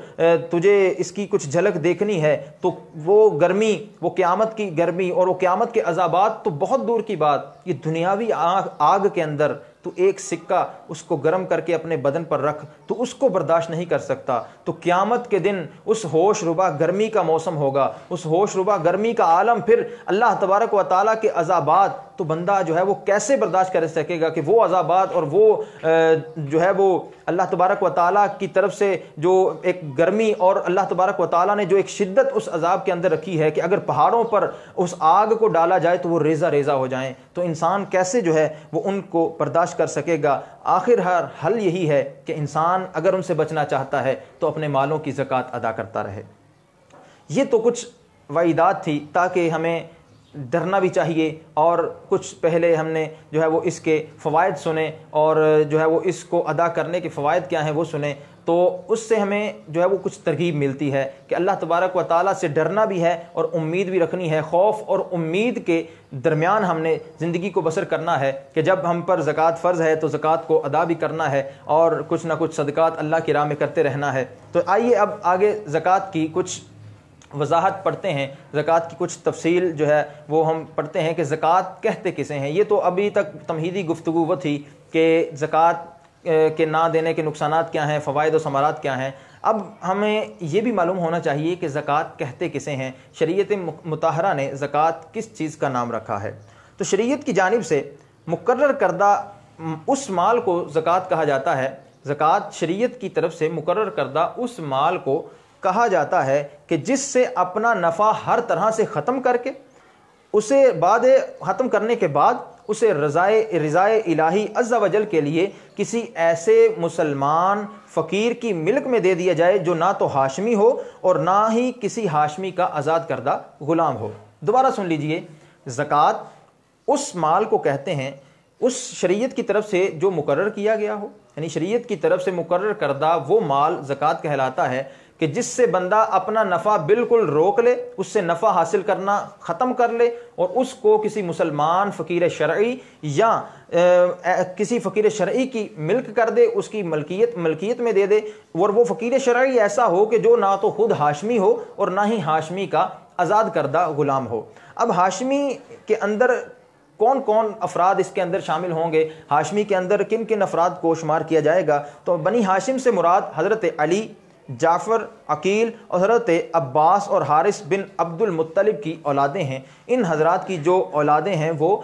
تجھے اس کی کچھ جھلک دیکھنی ہے تو وہ گرمی، وہ قیامت کی گرمی اور وہ قیامت کے عذابات تو بہت دور کی بات، یہ دنیاوی آگ کے اندر تو ایک سکہ اس کو گرم کر کے اپنے بدن پر رکھ تو اس کو برداشت نہیں کر سکتا، تو قیامت کے دن اس ہوش ربا گرمی کا موسم ہوگا، اس ہوش ربا گرمی کا عالم، پھر اللہ تبارک و تعالیٰ کے عذابات، تو بندہ جو ہے وہ کیسے برداشت کر سکے گا کہ وہ عذابات اور وہ جو ہے وہ اللہ تبارک و تعالیٰ کی طرف سے جو ایک گرمی اور اللہ تبارک و تعالیٰ نے جو ایک شدت اس عذاب کے اندر رکھی ہے کہ اگر پہاڑوں پر اس آگ کو ڈالا جائے تو وہ ریزہ ریزہ ہو جائیں، تو انسان کیسے جو ہے وہ ان کو برداشت کر سکے گا؟ آخر حل یہی ہے کہ انسان اگر ان سے بچنا چاہتا ہے تو اپنے مالوں کی زکوٰۃ ادا کرتا رہے۔ یہ تو کچھ وعیدات تھی تاکہ ہمیں ڈرنا بھی چاہیے، اور کچھ پہلے ہم نے جو ہے وہ اس کے فوائد سنے اور جو ہے وہ اس کو ادا کرنے کے فوائد کیا ہیں وہ سنے، تو اس سے ہمیں جو ہے وہ کچھ ترغیب ملتی ہے کہ اللہ تبارک و تعالیٰ سے ڈرنا بھی ہے اور امید بھی رکھنی ہے۔ خوف اور امید کے درمیان ہم نے زندگی کو بسر کرنا ہے کہ جب ہم پر زکوٰۃ فرض ہے تو زکوٰۃ کو ادا بھی کرنا ہے اور کچھ نہ کچھ صدقات اللہ کی راہ میں کرتے رہنا ہے۔ تو آئیے اب آگے زکوٰۃ کی کچھ وضاحت پڑھتے ہیں، زکوٰۃ کی کچھ تفصیل جو ہے وہ ہم پڑھتے ہیں کہ زکوٰۃ کہتے کسے ہیں۔ یہ تو ابھی تک تمہیدی گفتگو وہ تھی کہ زکوٰۃ کے نہ دینے کے نقصانات کیا ہیں، فوائد و ثمرات کیا ہیں۔ اب ہمیں یہ بھی معلوم ہونا چاہیے کہ زکوٰۃ کہتے کسے ہیں، شریعت مطہرہ نے زکوٰۃ کس چیز کا نام رکھا ہے۔ تو شریعت کی جانب سے مقرر کردہ اس مال کو زکوٰۃ کہا جاتا ہے۔ زکوٰۃ شریعت کی طرف سے مقرر کردہ اس مال کو کہا جاتا ہے کہ جس سے اپنا نفع ہر طرح سے ختم کر کے اسے ختم کرنے کے بعد اسے رضائے الہی عز و جل کے لیے کسی ایسے مسلمان فقیر کی ملک میں دے دیا جائے جو نہ تو ہاشمی ہو اور نہ ہی کسی ہاشمی کا آزاد کردہ غلام ہو۔ دوبارہ سن لیجئے، زکوٰۃ اس مال کو کہتے ہیں اس شریعت کی طرف سے جو مقرر کیا گیا ہو، یعنی شریعت کی طرف سے مقرر کردہ وہ مال زکوٰۃ کہلاتا ہے کہ جس سے بندہ اپنا نفع بالکل روک لے، اس سے نفع حاصل کرنا ختم کر لے اور اس کو کسی مسلمان فقیر شرعی یا کسی فقیر شرعی کی ملک کر دے، اس کی ملکیت میں دے دے، اور وہ فقیر شرعی ایسا ہو کہ جو نہ تو خود ہاشمی ہو اور نہ ہی ہاشمی کا آزاد کردہ غلام ہو۔ اب ہاشمی کے اندر کون کون افراد اس کے اندر شامل ہوں گے، ہاشمی کے اندر کن کن افراد کو شمار کیا جائے گا؟ تو بنی ہاشم سے مراد حضرت علی، جعفر، عقیل اور حضرت عباس اور حارث بن عبد المطلب کی اولادیں ہیں۔ ان حضرات کی جو اولادیں ہیں وہ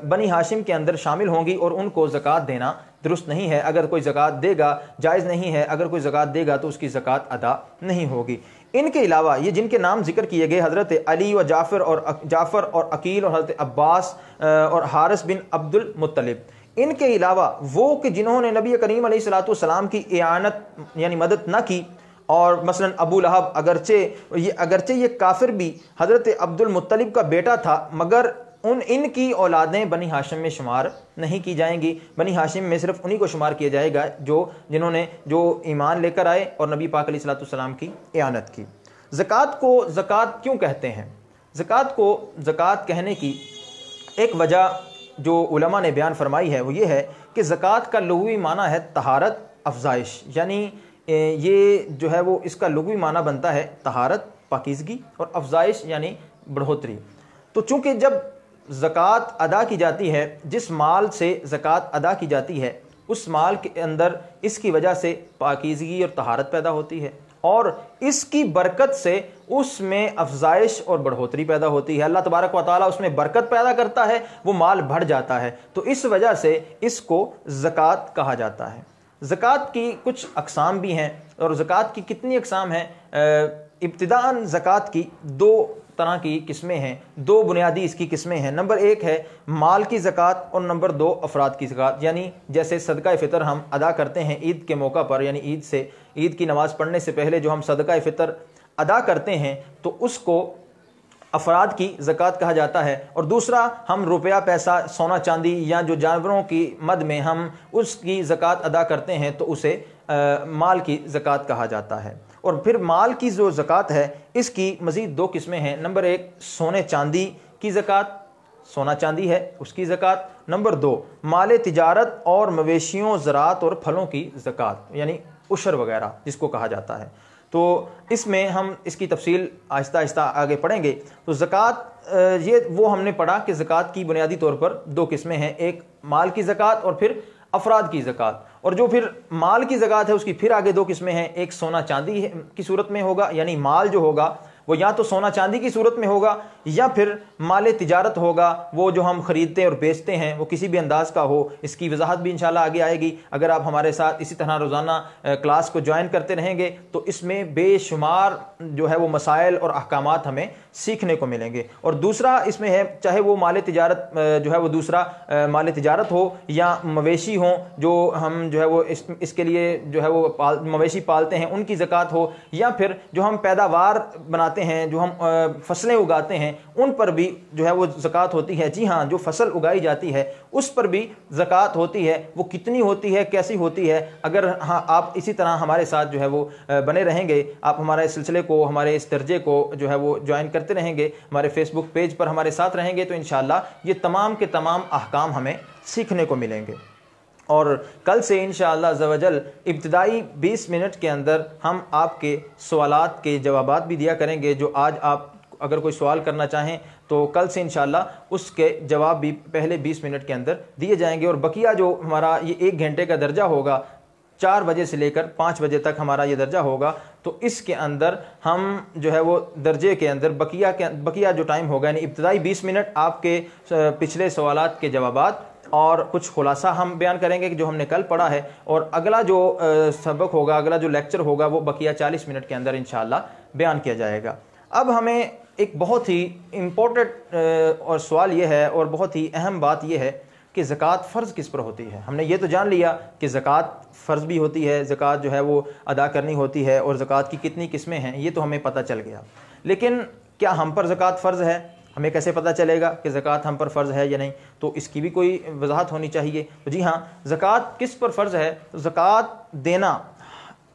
بنی ہاشم کے اندر شامل ہوں گی اور ان کو زکوٰۃ دینا درست نہیں ہے۔ اگر کوئی زکوٰۃ دے گا جائز نہیں ہے، اگر کوئی زکوٰۃ دے گا تو اس کی زکوٰۃ ادا نہیں ہوگی۔ ان کے علاوہ یہ جن کے نام ذکر کیے گئے حضرت علی و جعفر اور عقیل اور حضرت عباس اور حارث بن عبد المطلب، ان کے علاوہ وہ کہ جنہوں نے نبی کریم علیہ السلام کی اعانت یعنی مدد نہ کی، اور مثلا ابو لہب اگرچہ یہ کافر بھی حضرت عبد المطلب کا بیٹا تھا، مگر ان کی اولادیں بنی ہاشم میں شمار نہیں کی جائیں گی۔ بنی ہاشم میں صرف انہی کو شمار کیا جائے گا جنہوں نے ایمان لے کر آئے اور نبی پاک علیہ السلام کی اعانت کی۔ زکوٰۃ کو زکوٰۃ کیوں کہتے ہیں؟ زکوٰۃ کو زکوٰۃ کہنے کی ایک وجہ جو علماء نے بیان فرمائی ہے وہ یہ ہے کہ زکوٰۃ کا لغوی معنی ہے طہارت، افزائش، یعنی یہ جو ہے وہ اس کا لغوی معنی بنتا ہے طہارت، پاکیزگی، اور افزائش یعنی بڑھوتری۔ تو چونکہ جب زکوٰۃ ادا کی جاتی ہے، جس مال سے زکوٰۃ ادا کی جاتی ہے اس مال کے اندر اس کی وجہ سے پاکیزگی اور طہارت پیدا ہوتی ہے، اور اس کی برکت سے اس میں افزائش اور بڑھوتری پیدا ہوتی ہے۔ اللہ تبارک و تعالیٰ اس میں برکت پیدا کرتا ہے، وہ مال بڑھ جاتا ہے، تو اس وجہ سے اس کو زکوٰۃ کہا جاتا ہے۔ زکوٰۃ کی کچھ اقسام بھی ہیں، اور زکوٰۃ کی کتنی اقسام ہیں؟ ابتداءً زکوٰۃ کی دو طرح کی قسمیں ہیں، دو بنیادی اس کی قسمیں ہیں۔ نمبر ایک ہے مال کی زکوٰۃ، اور نمبر دو افراد کی زکوٰۃ، یعنی جیسے صدقہ فطر ہم ادا کرتے ہیں عید کے موقع پر، یعنی عید کی نماز پڑھنے سے پہلے جو ہم صدقہ فطر ادا کرتے ہیں تو اس کو افراد کی زکوٰۃ کہا جاتا ہے۔ اور دوسرا ہم روپیہ، پیسہ، سونا چاندی یا جو جانوروں کی مد میں ہم اس کی زکوٰۃ ادا کرتے ہیں تو اسے مال کی زکوٰۃ کہا جاتا ہے۔ اور پھر مال کی جو زکوٰۃ ہے اس کی مزید دو قسمیں ہیں۔ نمبر ایک سونے چاندی کی زکوٰۃ، سونا چاندی ہے اس کی زکوٰۃ۔ نمبر دو مال تجارت اور مویشیوں، زراعت اور پھلوں کی زکوٰۃ، یعنی عشر وغیرہ جس کو کہا جاتا ہے۔ تو اس میں ہم اس کی تفصیل آہستہ آہستہ آگے پڑھیں گے۔ تو زکوٰۃ یہ وہ ہم نے پڑھا کہ زکوٰۃ کی بنیادی طور پر دو قسمیں ہیں، ایک مال کی زکوٰۃ اور پھر افراد کی زکوٰۃ۔ اور جو پھر مال کی زکوٰۃ ہے اس کی پھر آگے دو قسمیں ہیں، ایک سونا چاندی کی صورت میں ہوگا، یعنی مال جو ہوگا وہ یا تو سونا چاندی کی صورت میں ہوگا یا پھر مال تجارت ہوگا، وہ جو ہم خریدتے اور بیچتے ہیں وہ کسی بھی انداز کا ہو۔ اس کی وضاحت بھی انشاءاللہ آگے آئے گی۔ اگر آپ ہمارے ساتھ اسی طرح روزانہ کلاس کو جوائن کرتے رہیں گے تو اس میں بے شمار جو ہے وہ مسائل اور احکامات ہمیں سیکھنے کو ملیں گے۔ اور دوسرا اس میں ہے، چاہے وہ مال تجارت جو ہے وہ دوسرا مال تجارت ہو یا مویشی ہوں جو ہم جو ہے وہ اس کے لیے جو ہے وہ مویشی پالتے ہیں ان کی زکوٰۃ ہو، یا پھر جو ہم پیداوار بناتے ہیں، جو ہم فصلیں اگاتے ہیں ان پر بھی جو ہے وہ زکوٰۃ ہوتی ہے۔ جی ہاں، جو فصل اگائی جاتی ہے اس پر بھی زکوٰۃ ہوتی ہے۔ وہ کتنی ہوتی ہے، کیسی ہوتی ہے، اگر ہاں آپ اسی طرح ہمارے ساتھ جو ہے وہ بنے رہیں گے، آپ ہمارے سلسلے کو، ہمارے اس درجے کو جو ہے وہ جوائن کرتے رہیں گے، ہمارے فیس بک پیج پر ہمارے ساتھ رہیں گے، تو انشاءاللہ یہ تمام کے تمام احکام ہمیں سیکھنے کو ملیں گے۔ اور کل سے انشاءاللہ عز و جل ابتدائی 20 منٹ کے اندر ہم آپ کے سوالات کے جوابات بھی دیا کریں گے۔ جو آج آپ اگر کوئی سوال کرنا چاہیں تو کل سے انشاءاللہ اس کے جواب بھی پہلے 20 منٹ کے اندر دیے جائیں گے۔ اور بقیہ جو ہمارا یہ 1 گھنٹے کا درجہ ہوگا، 4 بجے سے لے کر 5 بجے تک ہمارا یہ درجہ ہوگا، تو اس کے اندر ہم جو ہے وہ درجے کے اندر بقیہ جو ٹائم ہوگا، یعنی ابتدائی 20 منٹ آپ کے پچھلے سوالات کے جوابات اور کچھ خلاصہ ہم بیان کریں گے کہ جو ہم نے کل پڑھا ہے، اور اگلا جو سبق ہوگا، اگلا جو لیکچر ہوگا وہ بقیہ 40 منٹ کے اندر انشاءاللہ بیان کیا جائے گا۔ اب ہمیں ایک بہت ہی امپورٹنٹ اور سوال یہ ہے اور بہت ہی اہم بات یہ ہے کہ زکوٰۃ فرض کس پر ہوتی ہے۔ ہم نے یہ تو جان لیا کہ زکوٰۃ فرض بھی ہوتی ہے، زکوٰۃ جو ہے وہ ادا کرنی ہوتی ہے، اور زکوٰۃ کی کتنی قسمیں ہیں یہ تو ہمیں پتہ چل گیا۔ لیکن کیا ہم پر زکوٰۃ فرض ہے؟ ہمیں کیسے پتہ چلے گا کہ زکوٰۃ ہم پر فرض ہے یا نہیں؟ تو اس کی بھی کوئی وضاحت ہونی چاہیے۔ جی ہاں، زکوٰۃ کس پر فرض ہے؟ زکوٰۃ دینا،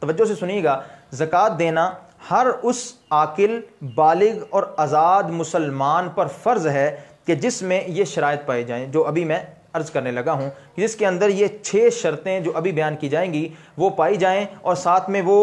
توجہ سے سنیے گا، زکوٰۃ دینا ہر اس عاقل، بالغ اور آزاد مسلمان پر فرض ہے کہ جس میں یہ شرائط پائی جائیں جو ابھی میں عرض کرنے لگا ہوں، جس کے اندر یہ 6 شرطیں جو ابھی بیان کی جائیں گی وہ پائی جائیں، اور ساتھ میں وہ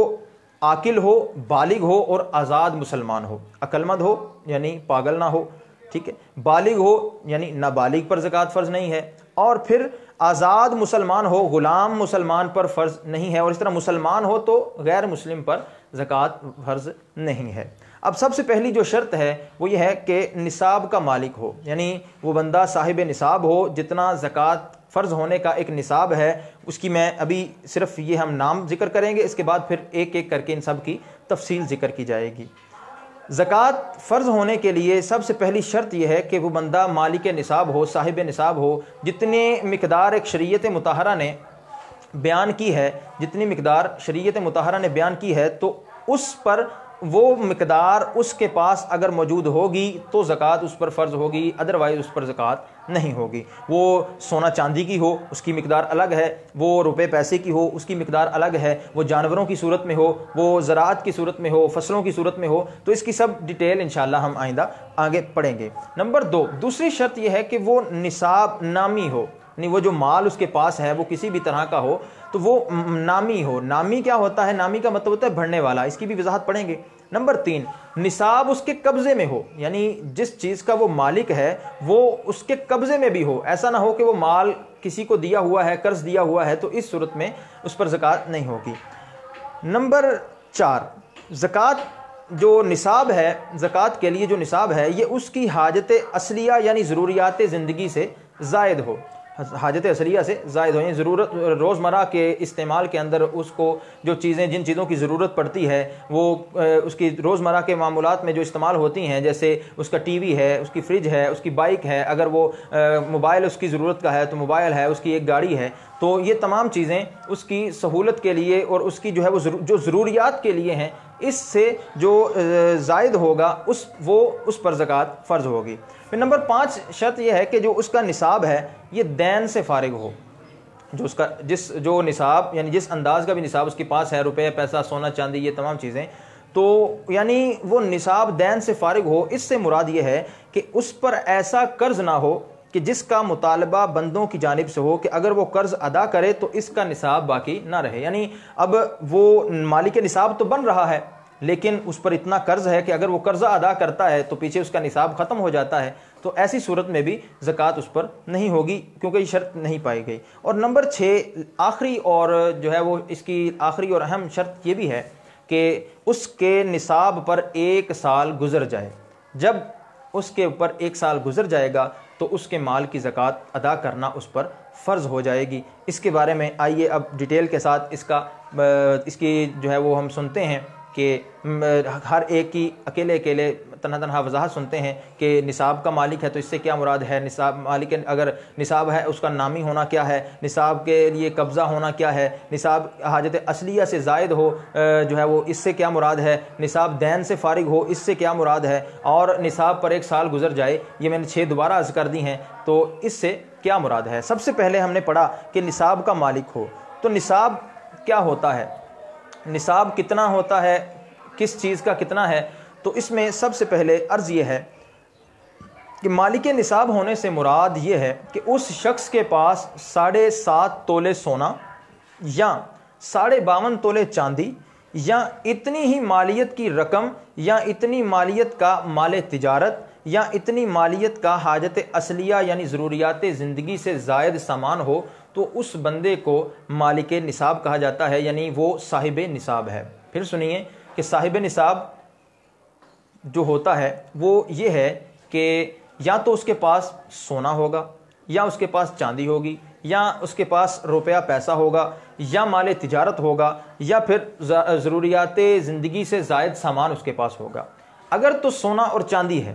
عاقل ہو، بالغ ہو اور آزاد مسلمان ہو، عقل مند ہو یعنی پاگل نہ ہو، ٹھیک ہے، بالغ ہو یعنی نابالغ پر زکوٰۃ فرض نہیں ہے، اور پھر آزاد مسلمان ہو، غلام مسلمان پر فرض نہیں ہے، اور اس طرح مسلمان ہو تو غیر مسلم پر زکوٰۃ فرض نہیں ہے۔ اب سب سے پہلی جو شرط ہے وہ یہ ہے کہ نصاب کا مالک ہو، یعنی وہ بندہ صاحب نصاب ہو، جتنا زکوٰۃ فرض ہونے کا ایک نصاب ہے اس کی میں ابھی صرف یہ ہم نام ذکر کریں گے، اس کے بعد پھر ایک ایک کر کے ان سب کی تفصیل ذکر کی جائے گی۔ زکوٰۃ فرض ہونے کے لیے سب سے پہلی شرط یہ ہے کہ وہ بندہ مالک نصاب ہو، صاحب نصاب ہو، جتنے مقدار ایک شریعت مطہرہ نے بیان کی ہے، جتنی مقدار شریعت مطہرہ نے بیان کی ہے تو اس پر وہ مقدار اس کے پاس اگر موجود ہوگی تو زکوٰۃ اس پر فرض ہوگی، ادروائز اس پر زکوٰۃ نہیں ہوگی۔ وہ سونا چاندی کی ہو اس کی مقدار الگ ہے، وہ روپے پیسے کی ہو اس کی مقدار الگ ہے، وہ جانوروں کی صورت میں ہو، وہ زراعت کی صورت میں ہو، فصلوں کی صورت میں ہو، تو اس کی سب ڈیٹیل انشاءاللہ ہم آئندہ آگے پڑھیں گے۔ نمبر 2، دوسری شرط یہ ہے کہ وہ نصاب نامی ہو، یعنی وہ جو مال اس کے پاس ہے وہ کسی بھی طرح کا ہو تو وہ نامی ہو۔ نامی کیا ہوتا ہے؟ نامی کا مطلب ہوتا ہے بڑھنے والا، اس کی بھی وضاحت پڑھیں گے۔ نمبر 3، نصاب اس کے قبضے میں ہو، یعنی جس چیز کا وہ مالک ہے وہ اس کے قبضے میں بھی ہو، ایسا نہ ہو کہ وہ مال کسی کو دیا ہوا ہے، قرض دیا ہوا ہے، تو اس صورت میں اس پر زکوٰۃ نہیں ہوگی۔ نمبر 4، زکوٰۃ جو نصاب ہے، زکوٰۃ کے لیے جو نصاب ہے یہ اس کی حاجت اصلیہ یعنی ضروریات زندگی سے زائد ہو، حاجت اصلیہ سے زائد ہو، یعنی ضرورت روزمرہ کے استعمال کے اندر اس کو جو چیزیں جن چیزوں کی ضرورت پڑتی ہے وہ اس کی روزمرہ کے معمولات میں جو استعمال ہوتی ہیں، جیسے اس کا ٹی وی ہے، اس کی فریج ہے، اس کی بائک ہے، اگر وہ موبائل اس کی ضرورت کا ہے تو موبائل ہے، اس کی ایک گاڑی ہے، تو یہ تمام چیزیں اس کی سہولت کے لیے اور اس کی جو ہے وہ جو ضروریات کے لیے ہیں، اس سے جو زائد ہوگا وہ اس پر زکوٰۃ فرض ہوگی۔ پھر نمبر 5 شرط یہ ہے کہ جو اس کا نصاب ہے یہ دین سے فارغ ہو، جو نصاب یعنی جس انداز کا بھی نصاب اس کے پاس ہے، روپے پیسہ سونا چاندی یہ تمام چیزیں، تو یعنی وہ نصاب دین سے فارغ ہو۔ اس سے مراد یہ ہے کہ اس پر ایسا قرض نہ ہو کہ جس کا مطالبہ بندوں کی جانب سے ہو کہ اگر وہ قرض ادا کرے تو اس کا نصاب باقی نہ رہے، یعنی اب وہ مالک نصاب تو بن رہا ہے لیکن اس پر اتنا قرض ہے کہ اگر وہ قرضہ ادا کرتا ہے تو پیچھے اس کا نصاب ختم ہو جاتا ہے، تو ایسی صورت میں بھی زکوٰۃ اس پر نہیں ہوگی کیونکہ یہ شرط نہیں پائی گئی۔ اور نمبر 6 آخری اور جو ہے وہ اس کی آخری اور اہم شرط یہ بھی ہے کہ اس کے نصاب پر 1 سال گزر جائے، جب اس کے اوپر 1 سال گزر جائے گا تو اس کے مال کی زکوٰۃ ادا کرنا اس پر فرض ہو جائے گی۔ اس کے بارے میں آئیے اب ڈیٹیل کے ساتھ اس کی جو ہے وہ ہم سنتے ہیں کہ ہر ایک کی اکیلے تنہا وضاحت سنتے ہیں کہ نصاب کا مالک ہے تو اس سے کیا مراد ہے، نصاب مالک اگر نصاب ہے اس کا نامی ہونا کیا ہے، نصاب کے لیے قبضہ ہونا کیا ہے، نصاب حاجت اصلیہ سے زائد ہو جو ہے وہ اس سے کیا مراد ہے، نصاب دین سے فارغ ہو اس سے کیا مراد ہے، اور نصاب پر 1 سال گزر جائے، یہ میں نے 6 دوبارہ عرض کر دی ہیں، تو اس سے کیا مراد ہے۔ سب سے پہلے ہم نے پڑھا کہ نصاب کا مالک ہو، تو نصاب کیا ہوتا ہے، نصاب کتنا ہوتا ہے، کس چیز کا کتنا ہے، تو اس میں سب سے پہلے عرض یہ ہے کہ مالک نصاب ہونے سے مراد یہ ہے کہ اس شخص کے پاس 7.5 تولے سونا یا 52.5 تولے چاندی یا اتنی ہی مالیت کی رقم یا اتنی مالیت کا مال تجارت یا اتنی مالیت کا حاجت اصلیہ یعنی ضروریات زندگی سے زائد سامان ہو، تو اس بندے کو مالک نصاب کہا جاتا ہے، یعنی وہ صاحب نصاب ہے۔ پھر سنیے کہ صاحب نصاب جو ہوتا ہے وہ یہ ہے کہ یا تو اس کے پاس سونا ہوگا یا اس کے پاس چاندی ہوگی یا اس کے پاس روپیہ پیسہ ہوگا یا مال تجارت ہوگا یا پھر ضروریات زندگی سے زائد سامان اس کے پاس ہوگا۔ اگر تو سونا اور چاندی ہے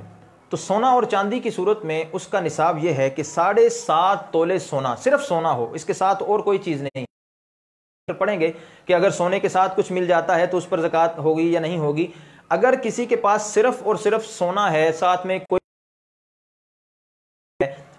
تو سونا اور چاندی کی صورت میں اس کا نصاب یہ ہے کہ 7.5 تولے سونا، صرف سونا ہو، اس کے ساتھ اور کوئی چیز نہیں۔ پڑھیں گے کہ اگر سونے کے ساتھ کچھ مل جاتا ہے تو اس پر زکوٰۃ ہوگی یا نہیں ہوگی۔ اگر کسی کے پاس صرف اور صرف سونا ہے، ساتھ میں کوئی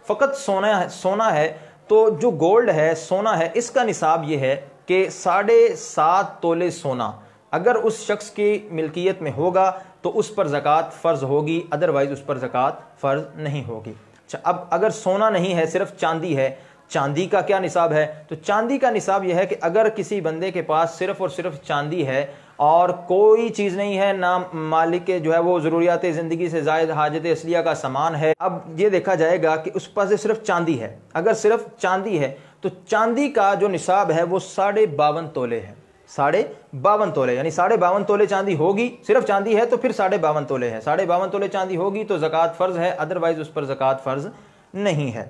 فقط سونا ہے، تو جو گولڈ ہے، سونا ہے، اس کا نصاب یہ ہے کہ 7.5 تولے سونا اگر اس شخص کی ملکیت میں ہوگا تو اس پر زکوٰۃ فرض ہوگی، ادروائز اس پر زکوٰۃ فرض نہیں ہوگی۔ اچھا، اب اگر سونا نہیں ہے، صرف چاندی ہے، چاندی کا کیا نصاب ہے؟ تو چاندی کا نصاب یہ ہے کہ اگر کسی بندے کے پاس صرف اور صرف چاندی ہے اور کوئی چیز نہیں ہے، نہ مالک جو ہے وہ ضروریات زندگی سے زائد حاجت اصلیہ کا سامان ہے، اب یہ دیکھا جائے گا کہ اس پاس صرف چاندی ہے۔ اگر صرف چاندی ہے تو چاندی کا جو نصاب ہے وہ 52.5 تولے ہے، 52.5 تولے، یعنی 52.5 تولے چاندی ہوگی، صرف چاندی ہے تو پھر 52.5 تولے ہے، 52.5 تولے چاندی ہوگی تو زکوٰۃ فرض ہے، ادروائز اس پر زکوٰۃ فرض نہیں ہے۔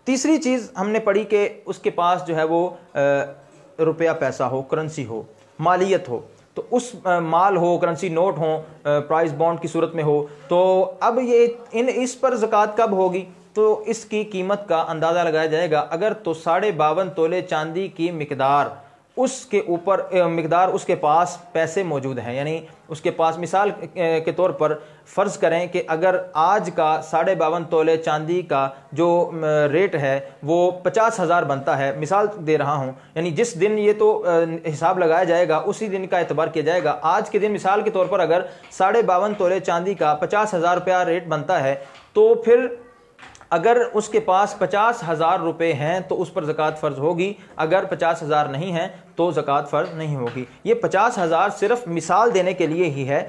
تیسری چیز ہم نے پڑھی کہ اس کے پاس جو ہے وہ روپیہ پیسہ ہو، کرنسی ہو، مالیت ہو، تو اس مال ہو، کرنسی نوٹ ہو، پرائز بانڈ کی صورت میں ہو، تو اب اس پر زکوٰۃ کب ہوگی؟ تو اس کی قیمت کا اندازہ لگایا جائے گا۔ اگر تو 52.5 تولے چاندی کی مقدار اس کے اوپر اس کے پاس پیسے موجود ہیں، یعنی اس کے پاس، مثال کے طور پر فرض کریں کہ اگر آج کا 52.5 تولے چاندی کا جو ریٹ ہے وہ 50,000 بنتا ہے، مثال دے رہا ہوں، یعنی جس دن یہ تو حساب لگایا جائے گا اسی دن کا اعتبار کیا جائے گا۔ آج کے دن مثال کے طور پر اگر 52.5 تولے چاندی کا 50,000 روپیہ ریٹ بنتا ہے، تو پھر اگر اس کے پاس 50,000 روپے ہیں تو اس پر زکوٰۃ فرض ہوگی، اگر 50,000 نہیں ہیں تو زکوٰۃ فرض نہیں ہوگی۔ یہ 50,000 صرف مثال دینے کے لیے ہی ہے،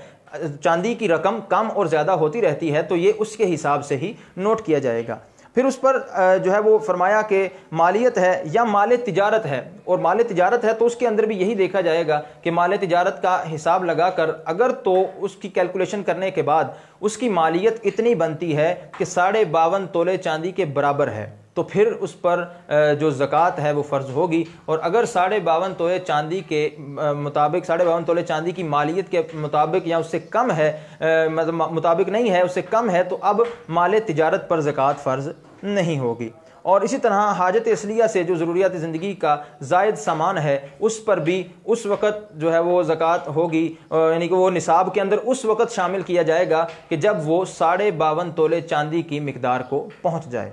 چاندی کی رقم کم اور زیادہ ہوتی رہتی ہے تو یہ اس کے حساب سے ہی نوٹ کیا جائے گا۔ پھر اس پر جو ہے وہ فرمایا کہ مالیت ہے یا مال تجارت ہے، اور مال تجارت ہے تو اس کے اندر بھی یہی دیکھا جائے گا کہ مال تجارت کا حساب لگا کر اگر تو اس کی کیلکولیشن کرنے کے بعد اس کی مالیت اتنی بنتی ہے کہ 52.5 تولے چاندی کے برابر ہے تو پھر اس پر جو زکوٰۃ ہے وہ فرض ہوگی، اور اگر 52.5 تولے چاندی کے مطابق 52.5 تولے چاندی کی مالیت کے مطابق یا اس سے کم ہے، مطابق نہیں ہے، اس سے کم ہے، تو اب مال تجارت پر زکوٰۃ فرض نہیں ہوگی۔ اور اسی طرح حاجت اصلیہ سے جو ضروریات زندگی کا زائد سامان ہے اس پر بھی اس وقت جو ہے وہ زکوٰۃ ہوگی، یعنی کہ وہ نصاب کے اندر اس وقت شامل کیا جائے گا کہ جب وہ 52.5 تولے چاندی کی مقدار کو پہنچ جائے۔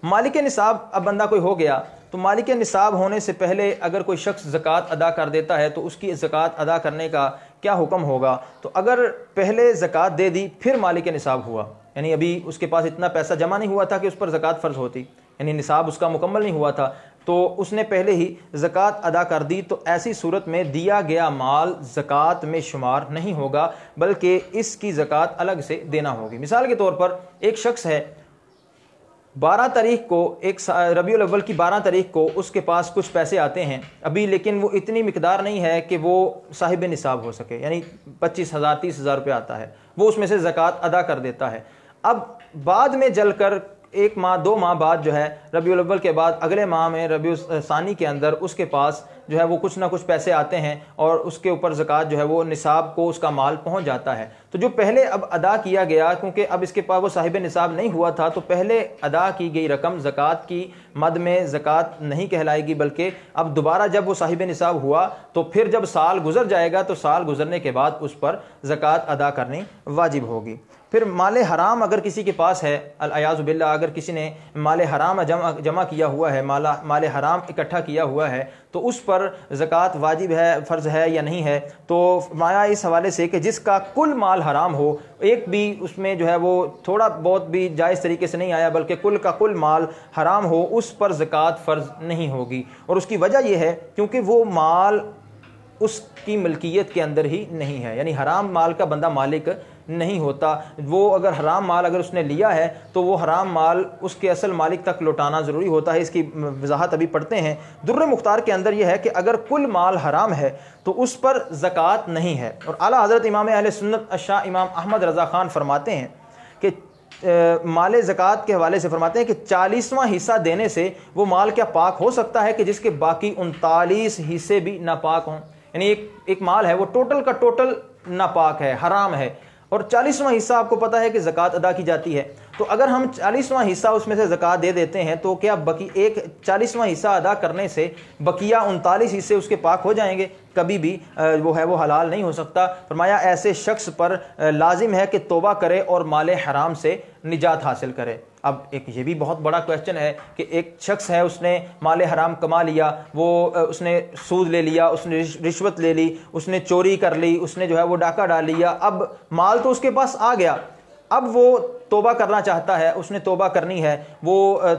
مالک نصاب اب بندہ کوئی ہو گیا تو مالک نصاب ہونے سے پہلے اگر کوئی شخص زکوٰۃ ادا کر دیتا ہے تو اس کی زکوٰۃ ادا کرنے کا کیا حکم ہوگا؟ تو اگر پہلے زکوٰۃ دے دی پھر مالک نصاب ہوا، یعنی ابھی اس کے پاس اتنا پیسہ جمع نہیں ہوا تھا کہ اس پر زکوٰۃ فرض ہوتی، یعنی نصاب اس کا مکمل نہیں ہوا تھا، تو اس نے پہلے ہی زکوٰۃ ادا کر دی، تو ایسی صورت میں دیا گیا مال زکوٰۃ میں شمار نہیں ہوگا بلکہ اس کی زکوٰۃ الگ سے دینا ہوگی۔ مثال کے طور پر ایک شخص ہے، 12 تاریخ کو، ایک ربیع الاول کی 12 تاریخ کو اس کے پاس کچھ پیسے آتے ہیں ابھی، لیکن وہ اتنی مقدار نہیں ہے کہ وہ صاحب نصاب ہو سکے، یعنی 25,000 30,000 روپے آتا ہے، وہ اس میں سے زکوٰۃ ادا کر دیتا ہے۔ اب بعد میں جل کر 1 ماہ 2 ماہ بعد جو ہے ربیع الاول کے بعد اگلے ماہ میں ربیع ثانی کے اندر اس کے پاس جو ہے وہ کچھ نہ کچھ پیسے آتے ہیں اور اس کے اوپر زکوٰۃ جو ہے وہ نصاب کو اس کا مال پہنچ جاتا ہے، تو جو پہلے اب ادا کیا گیا، کیونکہ اب اس کے پاس وہ صاحب نصاب نہیں ہوا تھا، تو پہلے ادا کی گئی رقم زکوٰۃ کی مد میں زکوٰۃ نہیں کہلائے گی، بلکہ اب دوبارہ جب وہ صاحب نصاب ہوا تو پھر جب سال گزر جائے گا تو سال گزرنے کے بعد اس پر زکوٰۃ ادا کرنی واجب ہوگی۔ پھر مال حرام اگر کسی کے پاس ہے، الیاذ باللہ، اگر کسی نے مال حرام جمع کیا ہوا ہے، مال حرام اکٹھا کیا ہوا ہے، تو اس پر زکوٰۃ واجب ہے، فرض ہے یا نہیں ہے؟ تو فرمایا اس حوالے سے کہ جس کا کل مال حرام ہو، ایک بھی اس میں جو ہے وہ تھوڑا بہت بھی جائز طریقے سے نہیں آیا بلکہ کل کا کل مال حرام ہو، اس پر زکوٰۃ فرض نہیں ہوگی، اور اس کی وجہ یہ ہے کیونکہ وہ مال اس کی ملکیت کے اندر ہی نہیں ہے، یعنی حرام مال کا بندہ مالک نہیں ہوتا، وہ اگر حرام مال اگر اس نے لیا ہے تو وہ حرام مال اس کے اصل مالک تک لوٹانا ضروری ہوتا ہے۔ اس کی وضاحت ابھی پڑھتے ہیں۔ در مختار کے اندر یہ ہے کہ اگر کل مال حرام ہے تو اس پر زکوٰۃ نہیں ہے، اور اعلیٰ حضرت امام اہل سنت الشاہ امام احمد رضا خان فرماتے ہیں کہ مال زکوٰۃ کے حوالے سے فرماتے ہیں کہ 40واں حصہ دینے سے وہ مال کیا پاک ہو سکتا ہے کہ جس کے باقی 39 حصے بھی ناپاک ہوں، یعنی ایک مال ہے وہ ٹوٹل کا ٹوٹل ناپاک ہے، حرام ہے، اور 40واں حصہ آپ کو پتہ ہے کہ زکوٰۃ ادا کی جاتی ہے، تو اگر ہم 40واں حصہ اس میں سے زکوٰۃ دے دیتے ہیں تو کیا ایک 40واں حصہ ادا کرنے سے بقیہ 39 حصے اس کے پاک ہو جائیں گے؟ کبھی بھی وہ ہے وہ حلال نہیں ہو سکتا۔ فرمایا ایسے شخص پر لازم ہے کہ توبہ کرے اور مال حرام سے نجات حاصل کرے۔ اب ایک یہ بھی بہت بڑا کویشچن ہے کہ ایک شخص ہے، اس نے مال حرام کما لیا، وہ اس نے سود لے لیا، اس نے رشوت لے لی، اس نے چوری کر لی، اس نے جو ہے وہ ڈاکہ ڈال لیا، اب مال تو اس کے پاس آ گیا، اب وہ توبہ کرنا چاہتا ہے، اس نے توبہ کرنی ہے، وہ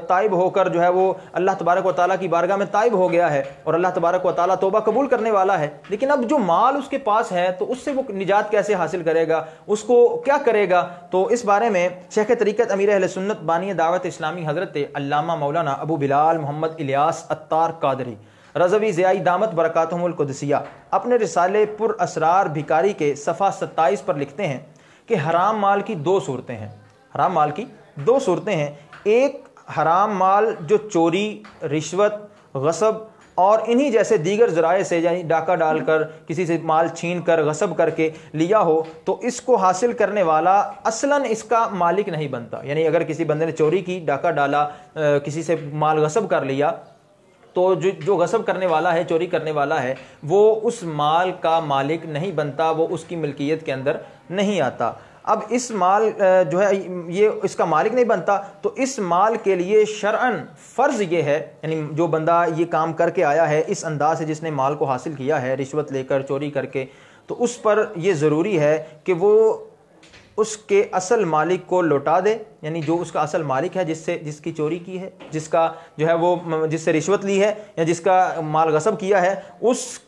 تائب ہو کر جو ہے وہ اللہ تبارک و تعالیٰ کی بارگاہ میں تائب ہو گیا ہے اور اللہ تبارک و تعالیٰ توبہ قبول کرنے والا ہے، لیکن اب جو مال اس کے پاس ہے تو اس سے وہ نجات کیسے حاصل کرے گا، اس کو کیا کرے گا؟ تو اس بارے میں شیخ طریقت امیر اہل سنت بانی دعوت اسلامی حضرت علامہ مولانا ابو بلال محمد الیاس عطار قادری رضوی ضیائی دامت برکاتہم القدسیہ اپنے رسالے پر اسرار بھکاری کے صفحہ 27 پر لکھتے ہیں کہ حرام مال کی دو صورتیں ہیں، حرام مال کی دو صورتیں ہیں، ایک حرام مال جو چوری، رشوت، غصب اور انہی جیسے دیگر ذرائع سے، یعنی ڈاکہ ڈال کر، کسی سے مال چھین کر، غصب کر کے لیا ہو، تو اس کو حاصل کرنے والا اصلاً اس کا مالک نہیں بنتا، یعنی اگر کسی بندے نے چوری کی، ڈاکہ ڈالا، کسی سے مال غصب کر لیا، تو جو غصب کرنے والا ہے، چوری کرنے والا ہے، وہ اس مال کا مالک نہیں بنتا، وہ اس کی ملکیت کے اندر نہیں آتا۔ اب اس مال جو ہے یہ اس کا مالک نہیں بنتا، تو اس مال کے لیے شرعاً فرض یہ ہے، یعنی جو بندہ یہ کام کر کے آیا ہے اس انداز سے، جس نے مال کو حاصل کیا ہے رشوت لے کر، چوری کر کے، تو اس پر یہ ضروری ہے کہ وہ اس کے اصل مالک کو لوٹا دے، یعنی جو اس کا اصل مالک ہے، جس کی چوری کی ہے، جس کا جو ہے وہ جس سے رشوت لی ہے یا جس کا مال غصب کیا ہے،